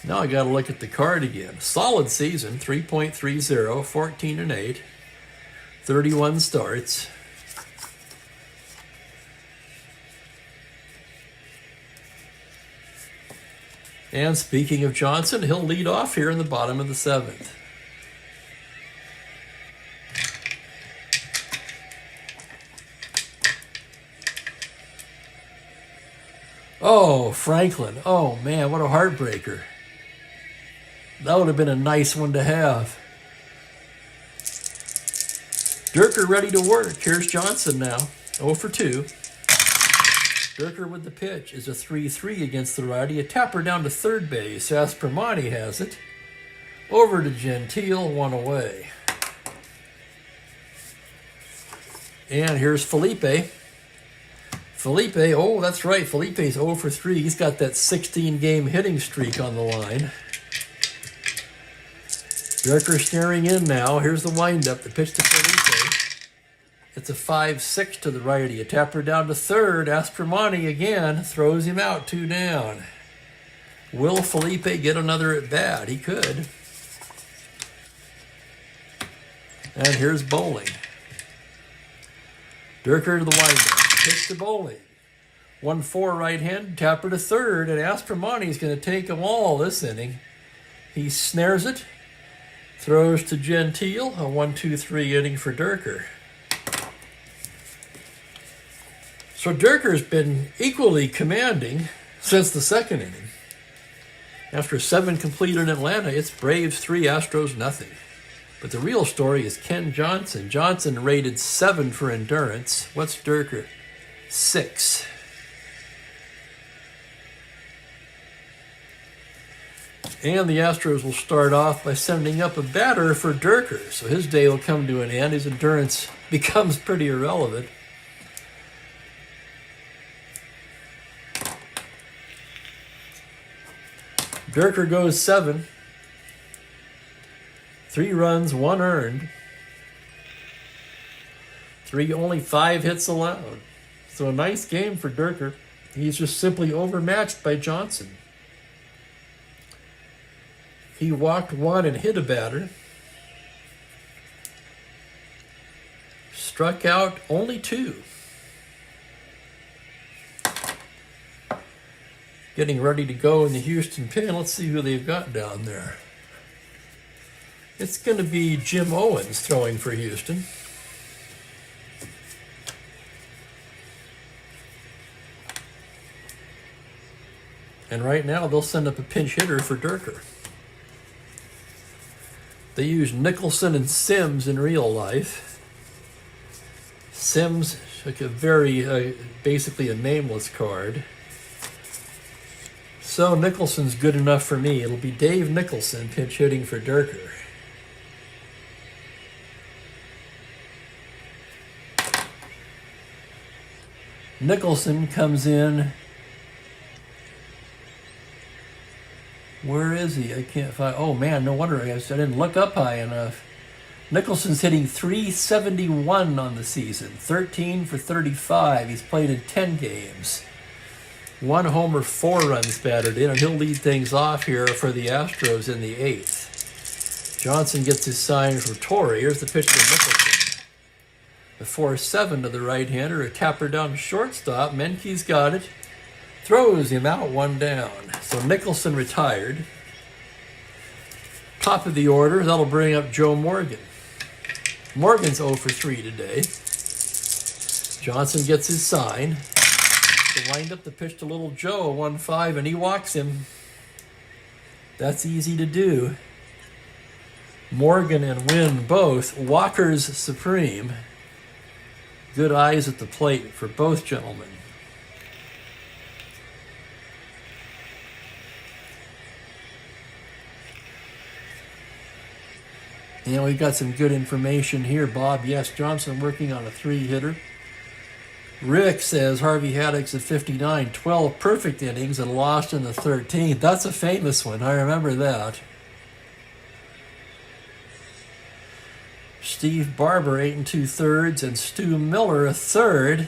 Now I got to look at the card again. Solid season, 3.30, 14-8, 31 starts. And speaking of Johnson, he'll lead off here in the bottom of the 7th. Oh, Franklin. Oh, man, what a heartbreaker. That would have been a nice one to have. Durker ready to work. Here's Johnson now. 0 for 2. Durker with the pitch is a 3-3 against the righty. A tapper down to third base. Aspromonte has it. Over to Gentile, 1 away. And here's Felipe. Felipe, oh, that's right. Felipe's 0 for 3. He's got that 16-game hitting streak on the line. Durker staring in now. Here's the windup. The pitch to Felipe. It's a 5-6 to the righty. A tapper down to third. Aspromonte again throws him out, 2 down. Will Felipe get another at bat? He could. And here's Bowling. Durker to the windup. Pitch to Bowling. 1-4 right hand. Tapper to third. And Aspromonte's going to take them all this inning. He snares it. Throws to Gentile. A 1-2-3 inning for Durker. So Durker's been equally commanding since the 2nd inning. After 7 complete in Atlanta, it's Braves 3, Astros nothing. But the real story is Ken Johnson. Johnson rated 7 for endurance. What's Durker? 6. And the Astros will start off by sending up a batter for Durker. So his day will come to an end. His endurance becomes pretty irrelevant. Durker goes 7. 3 runs, 1 earned. Only 5 hits allowed. So a nice game for Durker. He's just simply overmatched by Johnson. He walked 1 and hit a batter. Struck out only 2. getting ready to go in the Houston pen. Let's see who they've got down there. It's going to be Jim Owens throwing for Houston. And right now they'll send up a pinch hitter for Durker. They use Nicholson and Sims in real life. Sims took a very, basically a nameless card. So Nicholson's good enough for me. It'll be Dave Nicholson pinch hitting for Durker. Nicholson comes in. Where is he? I can't find. Oh man, no wonder I didn't look up high enough. Nicholson's hitting .371 on the season, 13 for 35. He's played in 10 games. 1 homer, 4 runs batted in, and he'll lead things off here for the Astros in the 8th. Johnson gets his sign for Torrey. Here's the pitch to Nicholson. The 4-7 to the right-hander, a tapper down to shortstop. Menke's got it. Throws him out, 1 down. So Nicholson retired. Top of the order, that'll bring up Joe Morgan. Morgan's 0 for 3 today. Johnson gets his sign. To wind up the pitch to Little Joe, 1-5, and he walks him. That's easy to do. Morgan and Wynn both. Walker's supreme. Good eyes at the plate for both gentlemen. And we've got some good information here, Bob. Yes, Johnson working on a 3-hitter. Rick says Harvey Haddock's at 59, 12 perfect innings and lost in the 13th. That's a famous one. I remember that. Steve Barber, 8 2/3, and Stu Miller, a 3rd,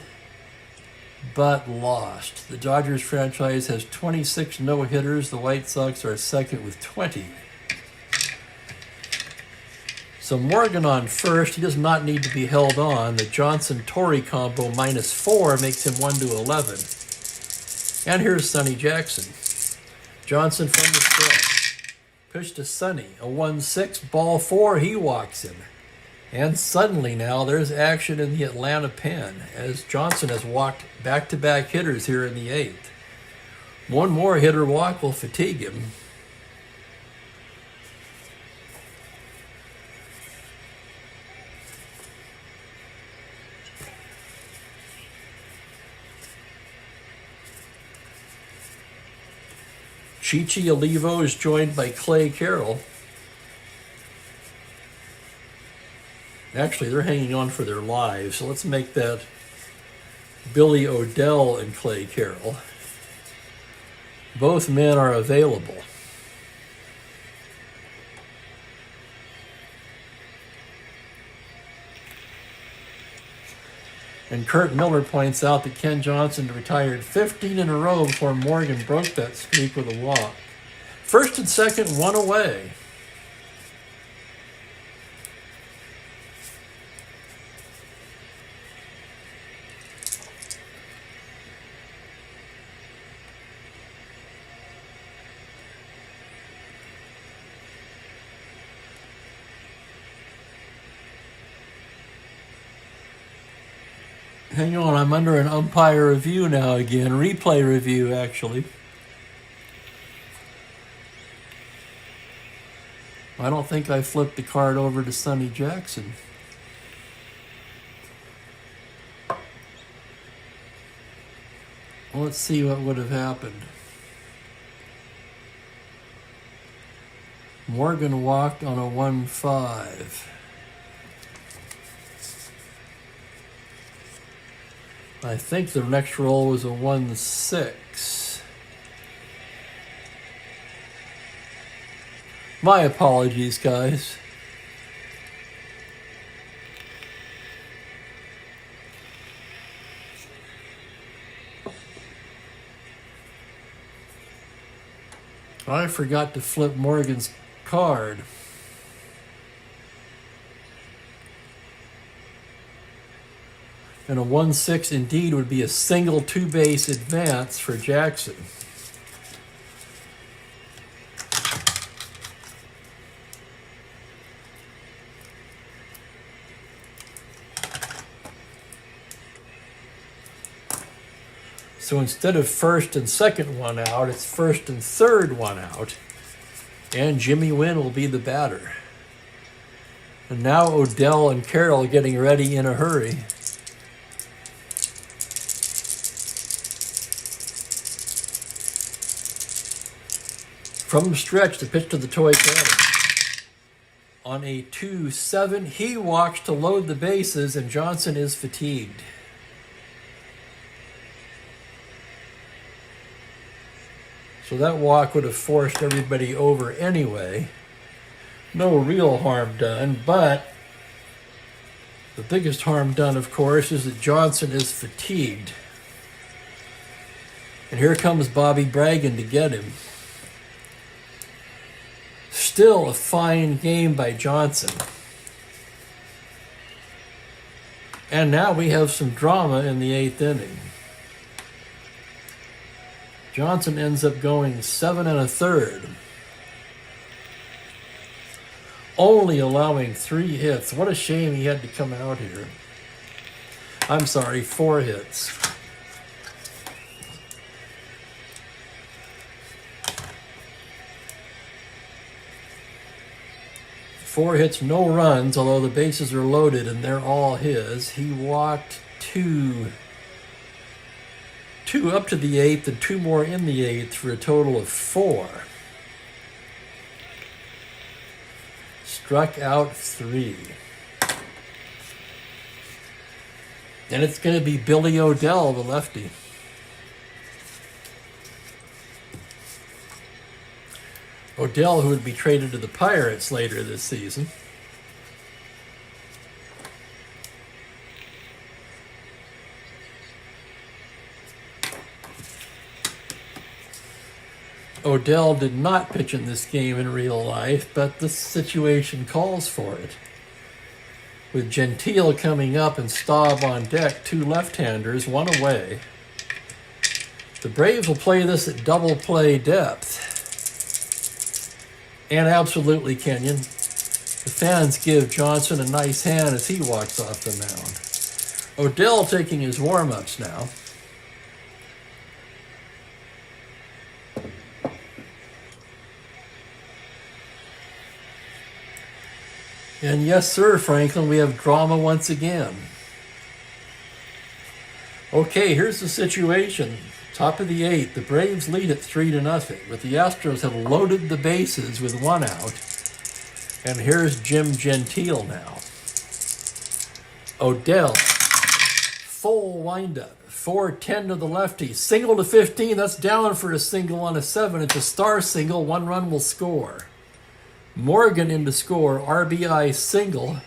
but lost. The Dodgers franchise has 26 no-hitters. The White Sox are second with 20. So Morgan on first. He does not need to be held on. The Johnson-Torrey combo -4 makes him 1-11. And here's Sonny Jackson. Johnson from the stretch. Pitch to Sonny. A 1-6, ball 4. He walks him. And suddenly now there's action in the Atlanta pen as Johnson has walked back-to-back hitters here in the 8th. One more hitter walk will fatigue him. Chichi Olivo is joined by Clay Carroll. Actually, they're hanging on for their lives, so let's make that Billy Odell and Clay Carroll. Both men are available. And Kurt Miller points out that Ken Johnson retired 15 in a row before Morgan broke that streak with a walk. First and second, 1 away. Hang on, I'm under an umpire review now again. Replay review, actually. I don't think I flipped the card over to Sonny Jackson. Let's see what would have happened. Morgan walked on a 1-5. I think the next roll was a 1-6. My apologies, guys. I forgot to flip Morgan's card. And a 1-6 indeed would be a single 2-base advance for Jackson. So instead of first and second one out, it's first and third one out. And Jimmy Wynn will be the batter. And now Odell and Carroll getting ready in a hurry. From the stretch, the pitch to the toy catcher. On a 2-7, he walks to load the bases, and Johnson is fatigued. So that walk would have forced everybody over anyway. No real harm done, but the biggest harm done, of course, is that Johnson is fatigued. And here comes Bobby Bragan to get him. Still a fine game by Johnson. And now we have some drama in the 8th inning. Johnson ends up going 7 1/3. Only allowing 3 hits. What a shame he had to come out here. I'm sorry, 4 hits. Four hits, no runs, although the bases are loaded and they're all his. He walked two up to the 8th and 2 more in the 8th for a total of 4. Struck out 3. And it's going to be Billy Odell, the lefty. Odell, who would be traded to the Pirates later this season. Odell did not pitch in this game in real life, but the situation calls for it. With Gentile coming up and Staub on deck, 2 left-handers, 1 away. The Braves will play this at double play depth. And absolutely, Kenyon, the fans give Johnson a nice hand as he walks off the mound. Odell taking his warm-ups now. And yes, sir, Franklin, we have drama once again. Okay, here's the situation. Top of the 8th, the Braves lead at 3-0, but the Astros have loaded the bases with 1 out. And here's Jim Gentile now. Odell, full windup, 4-10 to the lefty, single to 15. That's down for a single on a 7. It's a star single. 1 run will score. Morgan in to score, RBI single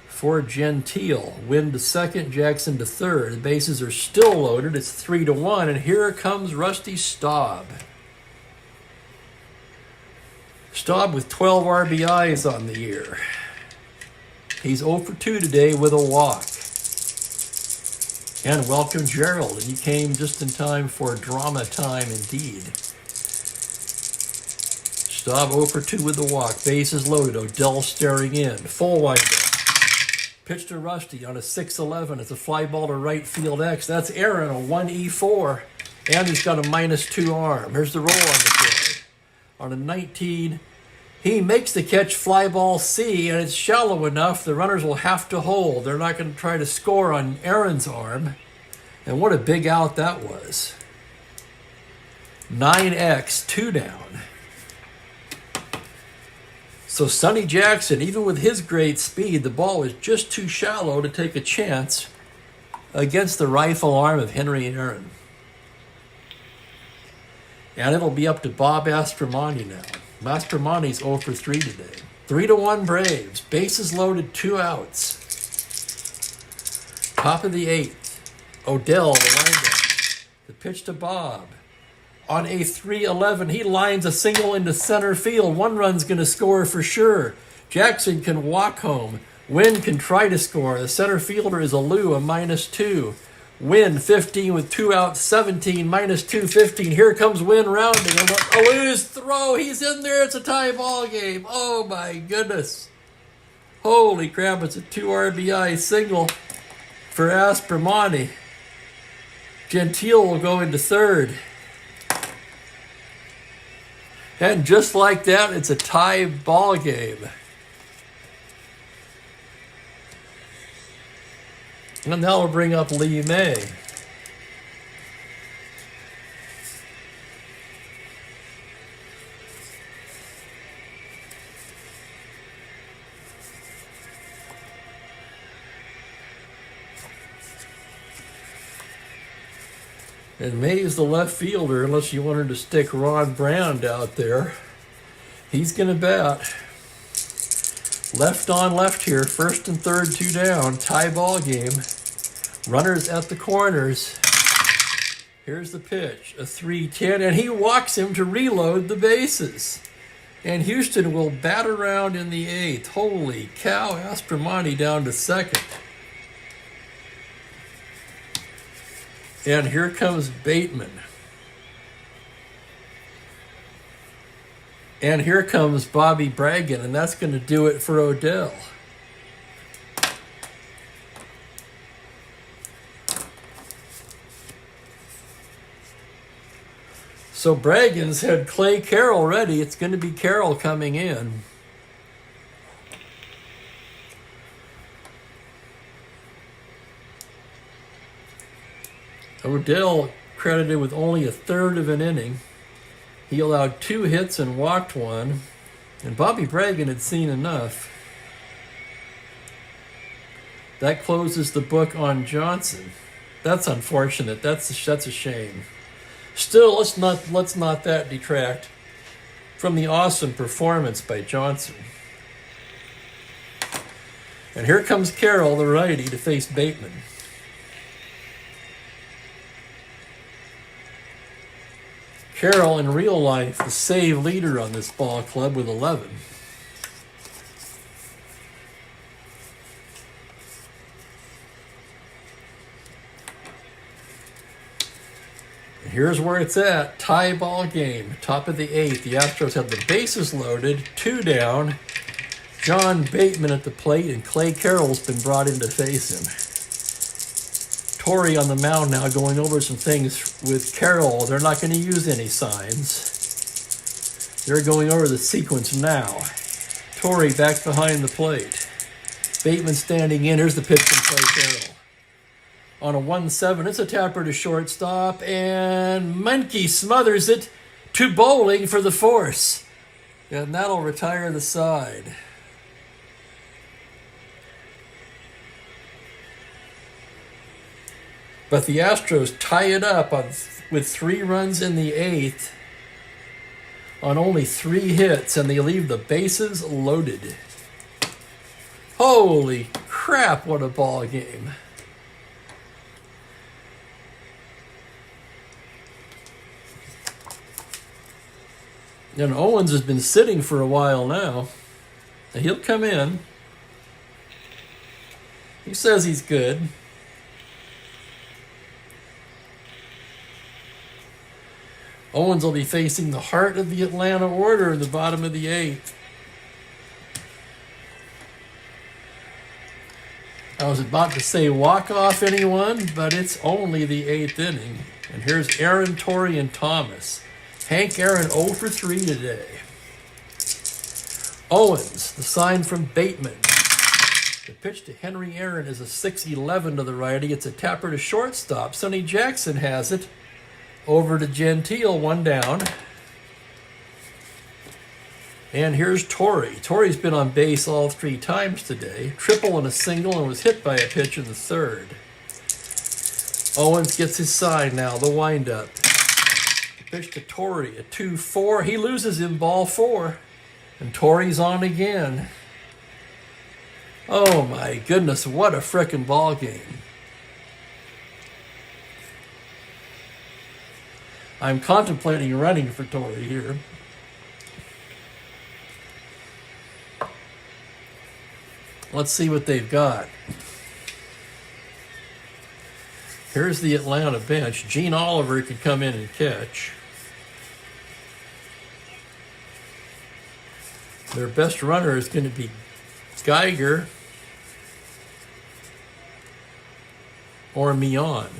for Gentile. Wynn to second, Jackson to third. The bases are still loaded. It's 3-1, and here comes Rusty Staub. Staub with 12 RBIs on the year. He's 0 for 2 today with a walk. And welcome Gerald, and he came just in time for drama time indeed. Staub 0 for 2 with the walk. Bases loaded. Odell staring in. Full windup. Pitch to Rusty on a 6-11. It's a fly ball to right field X. That's Aaron, a 1E4. And he's got a -2 arm. Here's the roll on the play. On a 19, he makes the catch, fly ball C, and it's shallow enough the runners will have to hold. They're not going to try to score on Aaron's arm. And what a big out that was. 9X, 2 down. So Sonny Jackson, even with his great speed, the ball was just too shallow to take a chance against the rifle arm of Henry Aaron. And it'll be up to Bob Aspromonte now. Aspromonte's 0 for 3 today. 3-1 Braves. Bases loaded, 2 outs. Top of the 8th. Odell, the windup. The pitch to Bob. On a 3-11, he lines a single into center field. 1 run's going to score for sure. Jackson can walk home. Wynn can try to score. The center fielder is Alou, a -2. Wynn, 15 with 2 outs, 17, -2, 15. Here comes Wynn rounding. Alou's throw. He's in there. It's a tie ball game. Oh, my goodness. Holy crap, it's a 2 RBI single for Aspromonte. Gentile will go into third. And just like that, it's a tie ball game. And now we'll bring up Lee May. And May's the left fielder, unless you wanted to stick Ron Brand out there. He's going to bat. Left on left here, first and third, 2 down, tie ball game. Runners at the corners. Here's the pitch, a 3-10, and he walks him to reload the bases. And Houston will bat around in the 8th. Holy cow, Aspromonte down to second. And here comes Bateman. And here comes Bobby Bragan, and that's going to do it for Odell. So Bragan's had Clay Carroll ready. It's going to be Carroll coming in. Odell credited with only a third of an inning. He allowed 2 hits and walked 1. And Bobby Bragan had seen enough. That closes the book on Johnson. That's unfortunate. That's a shame. Still, let's not that detract from the awesome performance by Johnson. And here comes Carroll, the righty, to face Bateman. Carroll, in real life, the save leader on this ball club with 11. And here's where it's at. Tie ball game. Top of the 8th. The Astros have the bases loaded. 2 down. John Bateman at the plate, and Clay Carroll's been brought in to face him. Torrey on the mound now going over some things with Carroll. They're not going to use any signs. They're going over the sequence now. Torrey back behind the plate. Bateman standing in. Here's the pitch from Clay Carroll. On a 1-7, it's a tapper to shortstop, and Menke smothers it to bowling for the force. And that'll retire the side. But the Astros tie it up with 3 runs in the 8th on only 3 hits, and they leave the bases loaded. Holy crap, what a ball game. And Owens has been sitting for a while now. He'll come in. He says he's good. Owens will be facing the heart of the Atlanta order in the bottom of the 8th. I was about to say walk off anyone, but it's only the 8th inning. And here's Aaron, Torrey, and Thomas. Hank Aaron 0 for 3 today. Owens, the sign from Bateman. The pitch to Henry Aaron is a 6-11 to the righty. It's a tapper to shortstop. Sonny Jackson has it. Over to Gentile, 1 down. And here's Torrey. Torrey's been on base all 3 times today. Triple and a single, and was hit by a pitch in the 3rd. Owens gets his sign now, the windup. Pitch to Torrey, a 2-4. He loses him, ball 4. And Torrey's on again. Oh my goodness, what a frickin' ball game. I'm contemplating running for Torrey here. Let's see what they've got. Here's the Atlanta bench. Gene Oliver could come in and catch. Their best runner is going to be Geiger or Mion.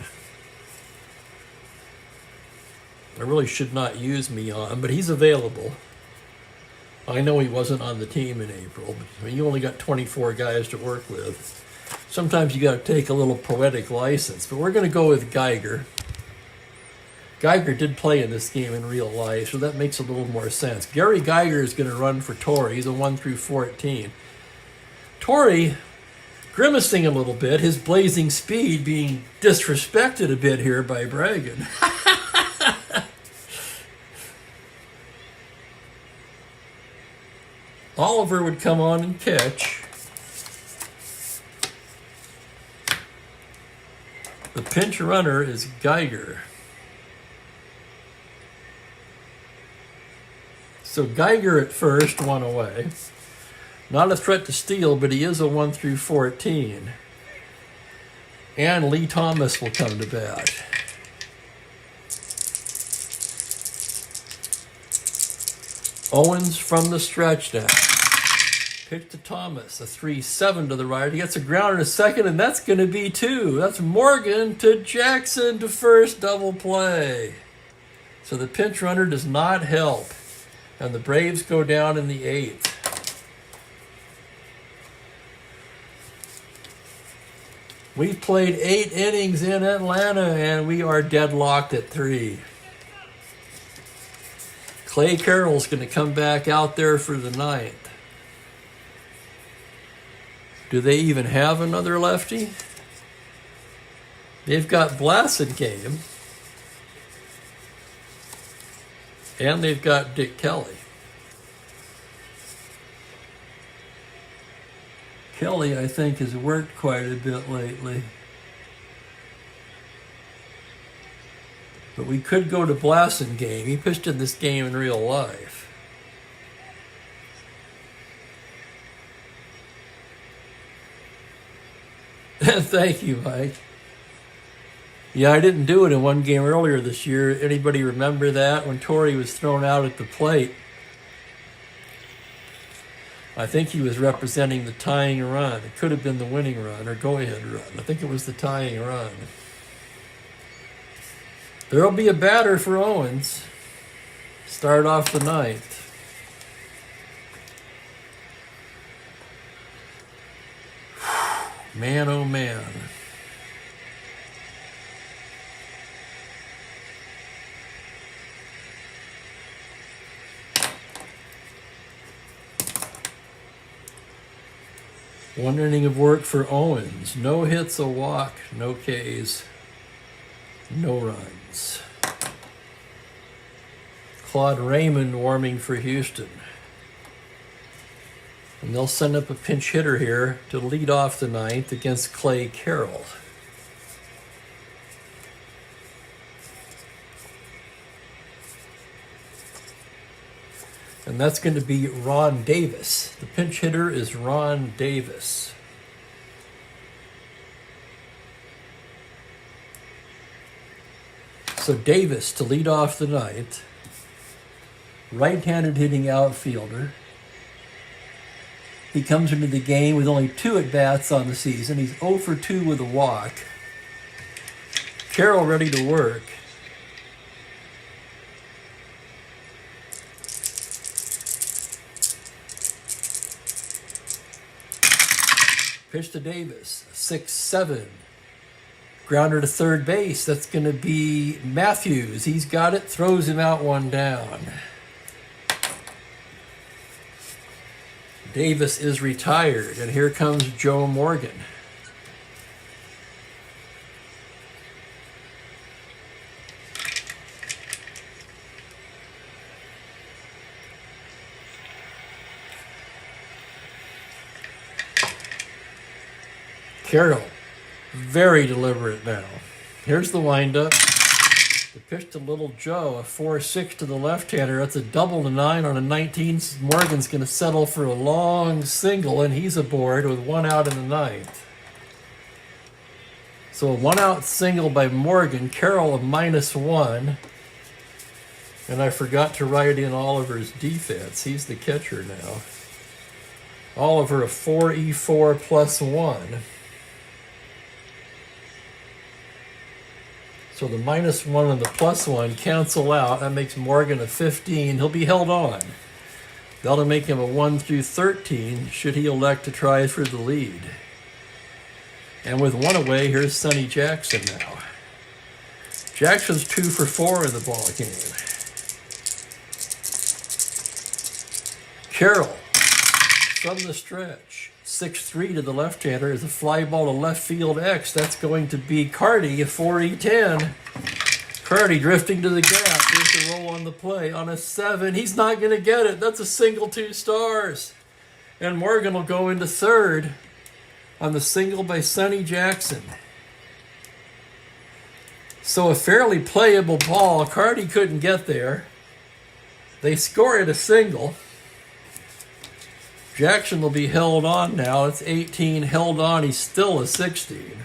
I really should not use Mion, but he's available. I know he wasn't on the team in April, but I mean, you only got 24 guys to work with. Sometimes you got to take a little poetic license, but we're going to go with Geiger. Geiger did play in this game in real life, so that makes a little more sense. Gary Geiger is going to run for Torrey. He's a 1 through 14. Torrey grimacing a little bit, his blazing speed being disrespected a bit here by Bragan. Oliver would come on and catch. The pinch runner is Geiger. So Geiger at first, 1 away. Not a threat to steal, but he is a 1 through 14. And Lee Thomas will come to bat. Owens from the stretch now. Pitch to Thomas, a 3-7 to the right. He gets a grounder to second, and that's going to be 2. That's Morgan to Jackson to first, double play. So the pinch runner does not help, and the Braves go down in the 8th. We've played 8 innings in Atlanta, and we are deadlocked at 3. Clay Carroll's going to come back out there for the 9th. Do they even have another lefty? They've got Blasingame, and they've got Dick Kelly. Kelly, I think, has worked quite a bit lately. But we could go to Blasingame. He pitched in this game in real life. Thank you, Mike. Yeah, I didn't do it in one game earlier this year. Anybody remember that when Torrey was thrown out at the plate? I think he was representing the tying run. It could have been the winning run or go-ahead run. I think it was the tying run. There'll be a batter for Owens. Start off the 9th. Man, oh man. One inning of work for Owens. No hits, a walk, no Ks, no runs. Claude Raymond warming for Houston. And they'll send up a pinch hitter here to lead off the 9th against Clay Carroll. And that's going to be Ron Davis. The pinch hitter is Ron Davis. So Davis to lead off the 9th. Right-handed hitting outfielder. He comes into the game with only 2 at-bats on the season. He's 0 for 2 with a walk. Carroll ready to work. Pitch to Davis, 6-7. Grounder to third base. That's going to be Matthews. He's got it, throws him out, 1 down. Davis is retired, and here comes Joe Morgan. Carroll, very deliberate now. Here's the windup. The pitch to Little Joe, a 4-6 to the left-hander. That's a double to 9 on a 19. Morgan's going to settle for a long single, and he's aboard with 1 out in the 9th. So a 1-out single by Morgan. Carroll a -1. And I forgot to write in Oliver's defense. He's the catcher now. Oliver a 4E4 +1. So the -1 and the +1 cancel out. That makes Morgan a 15. He'll be held on. That'll make him a 1 through 13 should he elect to try for the lead. And with 1 away, here's Sonny Jackson now. Jackson's 2 for 4 in the ball game. Carroll from the stretch. 6-3 to the left-hander is a fly ball to left field X. That's going to be Carty at 4-10. Carty drifting to the gap. Here's the roll on the play on a 7. He's not going to get it. That's a single 2 stars. And Morgan will go into third on the single by Sonny Jackson. So a fairly playable ball. Carty couldn't get there. They score at a single. Jackson will be held on now. It's 18 held on. He's still a 16.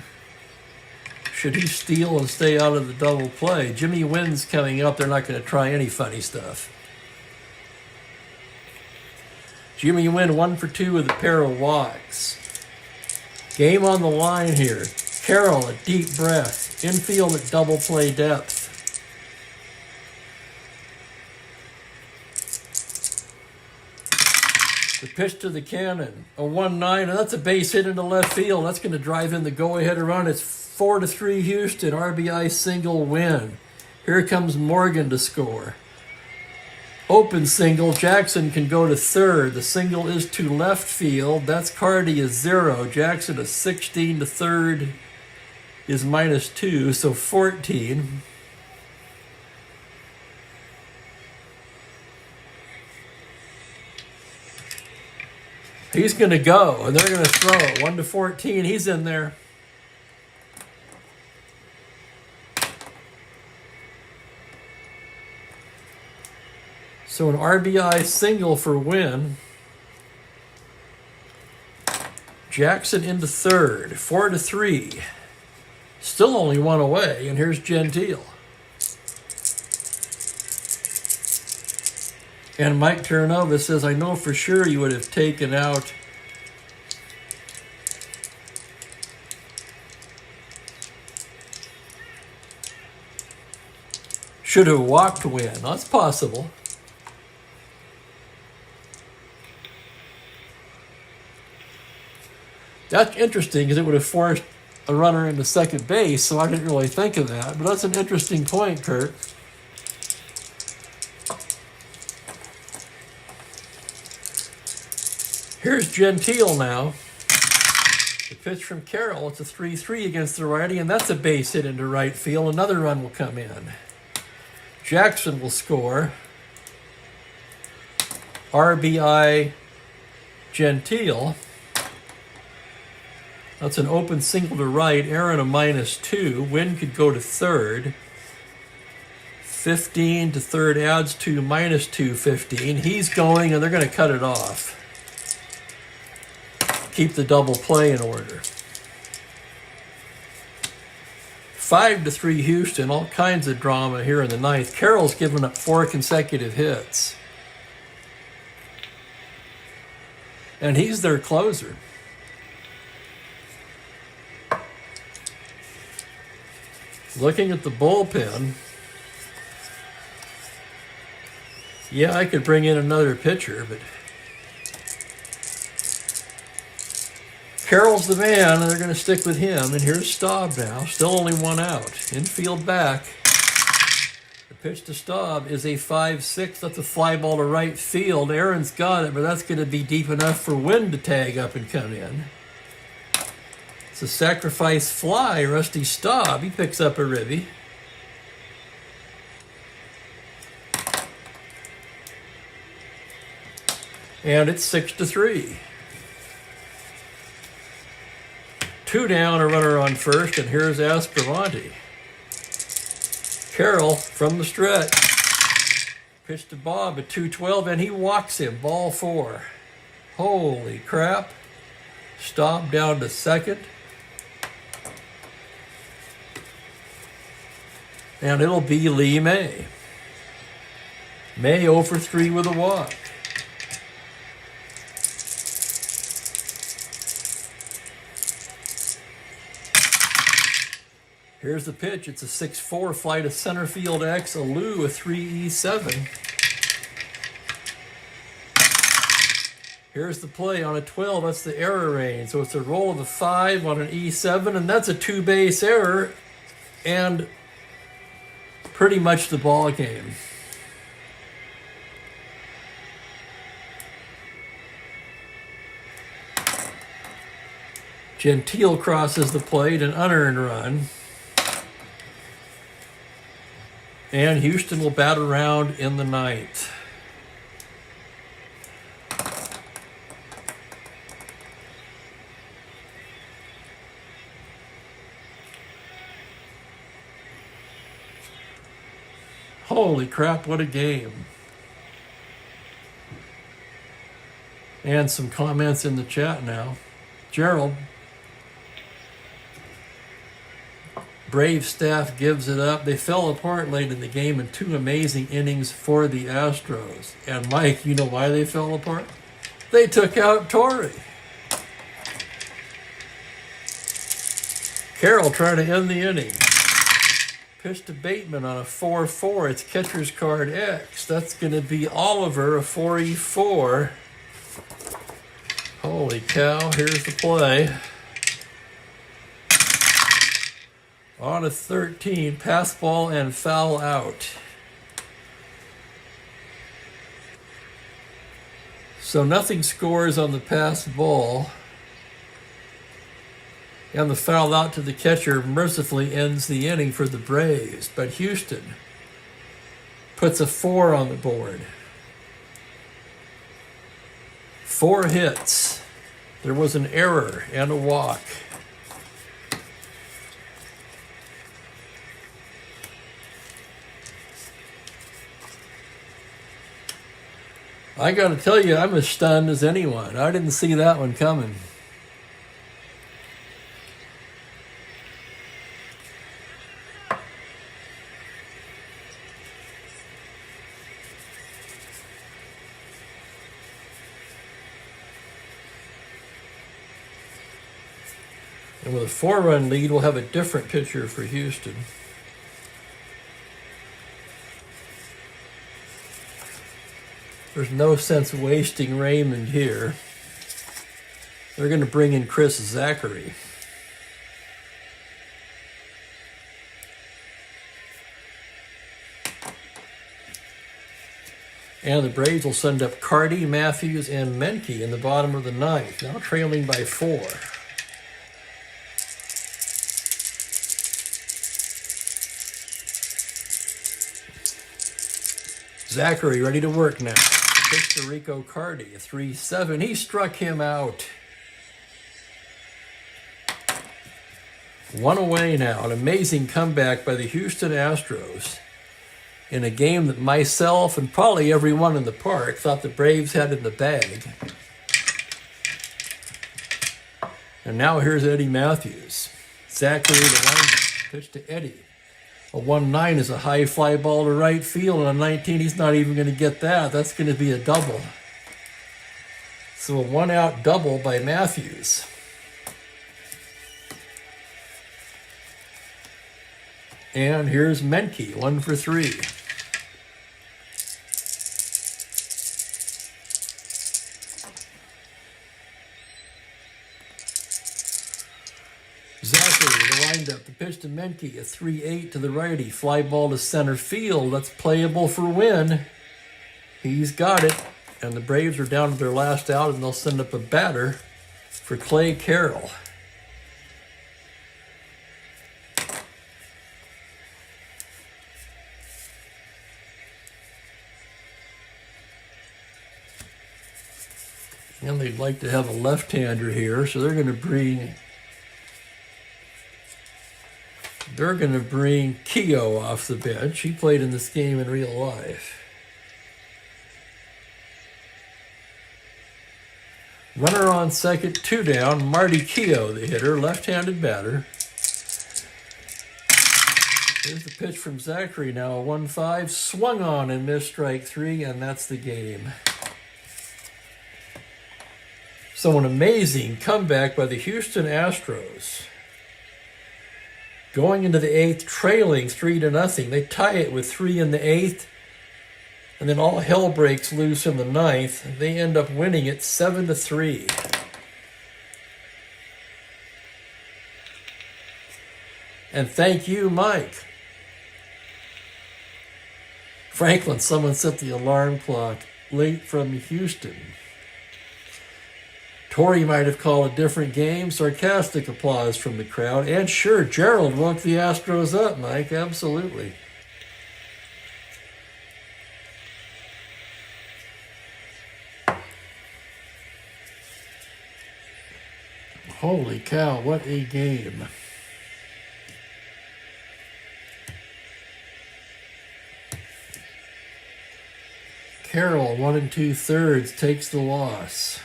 Should he steal and stay out of the double play? Jimmy Wynn's coming up. They're not going to try any funny stuff. Jimmy Wynn 1 for 2 with a pair of walks. Game on the line here. Carroll, a deep breath. Infield at double play depth. The pitch to the cannon, a 1-9, and that's a base hit into left field. That's going to drive in the go-ahead run. It's 4-3 Houston, RBI single win. Here comes Morgan to score. Open single, Jackson can go to third. The single is to left field. That's Carty is 0. Jackson a 16 to third is -2, so 14. He's going to go, and they're going to throw it. 1 to 14. He's in there. So an RBI single for Wynn. Jackson into third. 4-3. Still only 1 away, and here's Gentile. And Mike Terranova says, I know for sure you would have taken out should have walked Wynn. That's possible. That's interesting because it would have forced a runner into second base, so I didn't really think of that. But that's an interesting point, Kurt. Here's Gentile now. The pitch from Carroll. It's a 3-3 against the righty, and that's a base hit into right field. Another run will come in. Jackson will score. RBI Gentile. That's an open single to right. Aaron a -2. Wynn could go to third. 15 to third adds to -2, 15. He's going, and they're going to cut it off. Keep the double play in order. 5-3 Houston. All kinds of drama here in the ninth. Carroll's given up 4 consecutive hits. And he's their closer. Looking at the bullpen, yeah, I could bring in another pitcher, but Carroll's the man, and they're going to stick with him. And here's Staub now, still only 1 out. Infield back. The pitch to Staub is a 5-6. That's a fly ball to right field. Aaron's got it, but that's going to be deep enough for Wynn to tag up and come in. It's a sacrifice fly, Rusty Staub. He picks up a ribby. And it's 6-3. 2 down, a runner on first, and here's Aspromonte. Carroll from the stretch. Pitch to Bob at 2-12, and he walks him. Ball 4. Holy crap. Staub down to second. And it'll be Lee May. May 0 for 3 with a walk. Here's the pitch. It's a 6-4 fly to center field X, a Lou, a 3-E7. Here's the play on a 12. That's the error range. So it's a roll of a 5 on an E7, and that's a 2-base error, and pretty much the ball game. Gentile crosses the plate, an unearned run. And Houston will bat around in the ninth. Holy crap, what a game. And some comments in the chat now. Gerald. Brave staff gives it up. They fell apart late in the game in 2 amazing innings for the Astros. And Mike, you know why they fell apart? They took out Torrey. Carroll trying to end the inning. Pitch to Bateman on a 4-4. It's catcher's card X. That's going to be Oliver, a 4-E4. Holy cow, here's the play. On a 13, pass ball and foul out. So nothing scores on the pass ball. And the foul out to the catcher mercifully ends the inning for the Braves. But Houston puts a 4 on the board. 4 hits. There was an error and a walk. I got to tell you, I'm as stunned as anyone. I didn't see that one coming. And with a 4-run lead, we'll have a different pitcher for Houston. There's no sense of wasting Raymond here. They're going to bring in Chris Zachary. And the Braves will send up Carty, Matthews, and Menke in the bottom of the ninth, now trailing by 4. Zachary ready to work now. Pitch to Rico Carty, a 3-7. He struck him out. 1 away now. An amazing comeback by the Houston Astros in a game that myself and probably everyone in the park thought the Braves had in the bag. And now here's Eddie Matthews. Zachary the windup. Pitch to Eddie. A 1-9 is a high fly ball to right field, and a 19, he's not even going to get that. That's going to be a double. So a 1-out double by Matthews. And here's Menke, 1 for 3. Zachary, the windup, the pitch to Menke, a 3-8 to the righty. Fly ball to center field. That's playable for win. He's got it. And the Braves are down to their last out, and they'll send up a batter for Clay Carroll. And they'd like to have a left-hander here, so they're going to bring Keogh off the bench. He played in this game in real life. Runner on second, 2 down. Marty Keogh, the hitter, left-handed batter. Here's the pitch from Zachary now, a 1-5. Swung on and missed strike 3, and that's the game. So an amazing comeback by the Houston Astros. Going into the eighth, trailing 3-0. They tie it with 3 in the eighth, and then all hell breaks loose in the ninth. They end up winning it 7-3. And thank you, Mike. Franklin, someone set the alarm clock late from Houston. Tori might have called a different game. Sarcastic applause from the crowd. And sure, Gerald woke the Astros up, Mike. Absolutely. Holy cow, what a game. Carroll, 1 2/3, takes the loss.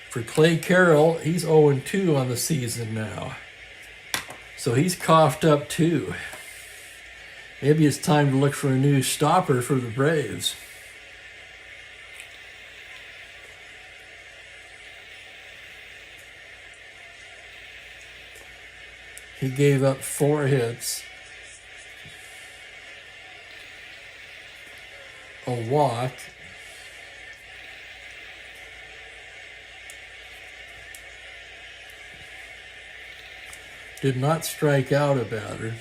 For Clay Carroll, he's 0-2 on the season now. So he's coughed up too. Maybe it's time to look for a new stopper for the Braves. He gave up 4 hits, a walk, did not strike out a batter.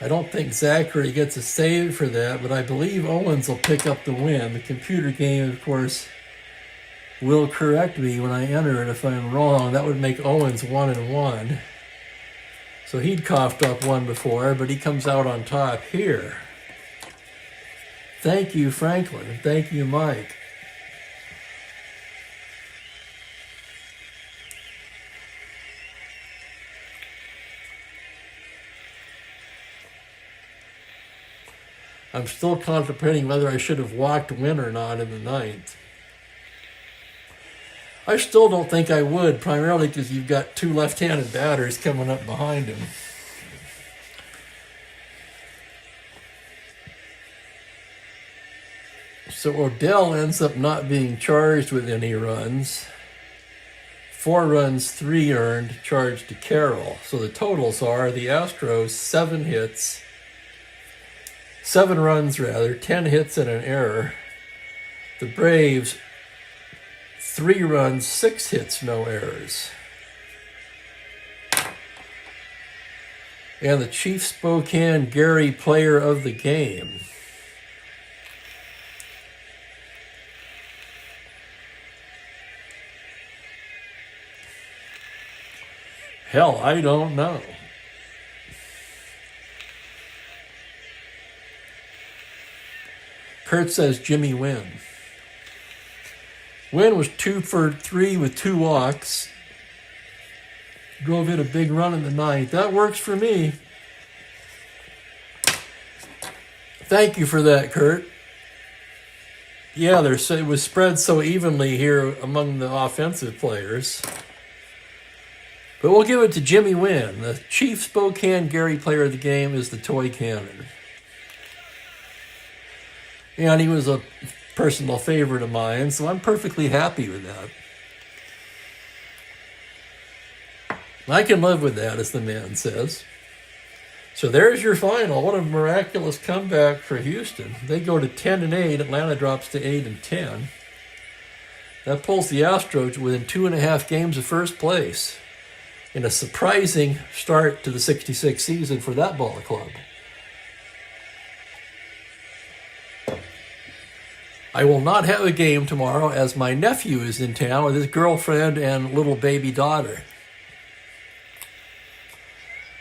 I don't think Zachary gets a save for that, but I believe Owens will pick up the win. The computer game, of course, will correct me when I enter it if I'm wrong. That would make Owens 1-1. So he'd coughed up 1 before, but he comes out on top here. Thank you, Franklin. Thank you, Mike. I'm still contemplating whether I should have walked Wynn or not in the ninth. I still don't think I would, primarily because you've got 2 left-handed batters coming up behind him. So Odell ends up not being charged with any runs. 4 runs, 3 earned, charged to Carroll. So the totals are the Astros 7 hits, 7 runs rather, 10 hits and an error. The Braves 3 runs, 6 hits, no errors. And the Chief Spokane Gary player of the game. Hell, I don't know. Kurt says Jimmy Wynn. Wynn was 2 for 3 with 2 walks. Drove in a big run in the ninth. That works for me. Thank you for that, Kurt. Yeah, it was spread so evenly here among the offensive players. But we'll give it to Jimmy Wynn. The Chief Spokane Gary player of the game is the toy cannon. And he was a personal favorite of mine, so I'm perfectly happy with that. I can live with that, as the man says. So there's your final. What a miraculous comeback for Houston. They go to 10-8. Atlanta drops to 8-10. That pulls the Astros within 2.5 games of first place, in a surprising start to the 66 season for that ball club. I will not have a game tomorrow as my nephew is in town with his girlfriend and little baby daughter.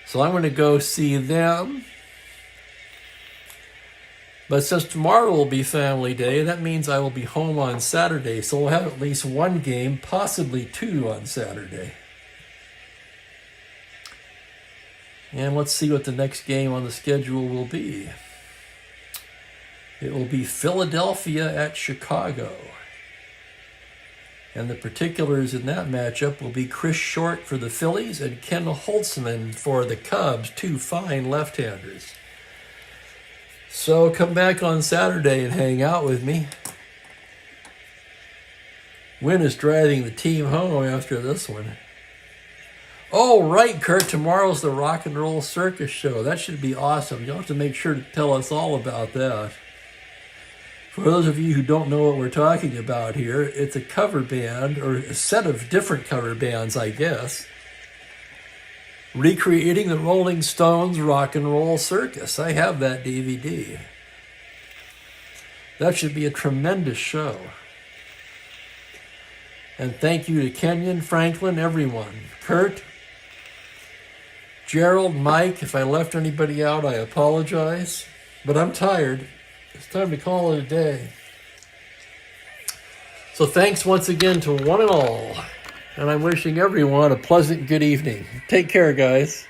So I'm going to go see them. But since tomorrow will be family day, that means I will be home on Saturday. So we'll have at least 1 game, possibly 2 on Saturday. And let's see what the next game on the schedule will be. It will be Philadelphia at Chicago. And the particulars in that matchup will be Chris Short for the Phillies and Ken Holtzman for the Cubs, 2 fine left-handers. So come back on Saturday and hang out with me. Wynn is driving the team home after this one. Oh, right, Kurt. Tomorrow's the Rock and Roll Circus show. That should be awesome. You'll have to make sure to tell us all about that. For those of you who don't know what we're talking about here, it's a cover band, or a set of different cover bands, I guess, recreating the Rolling Stones Rock and Roll Circus. I have that DVD. That should be a tremendous show. And thank you to Kenyon, Franklin, everyone. Kurt, Gerald, Mike, if I left anybody out, I apologize. But I'm tired. It's time to call it a day. So thanks once again to one and all. And I'm wishing everyone a pleasant good evening. Take care, guys.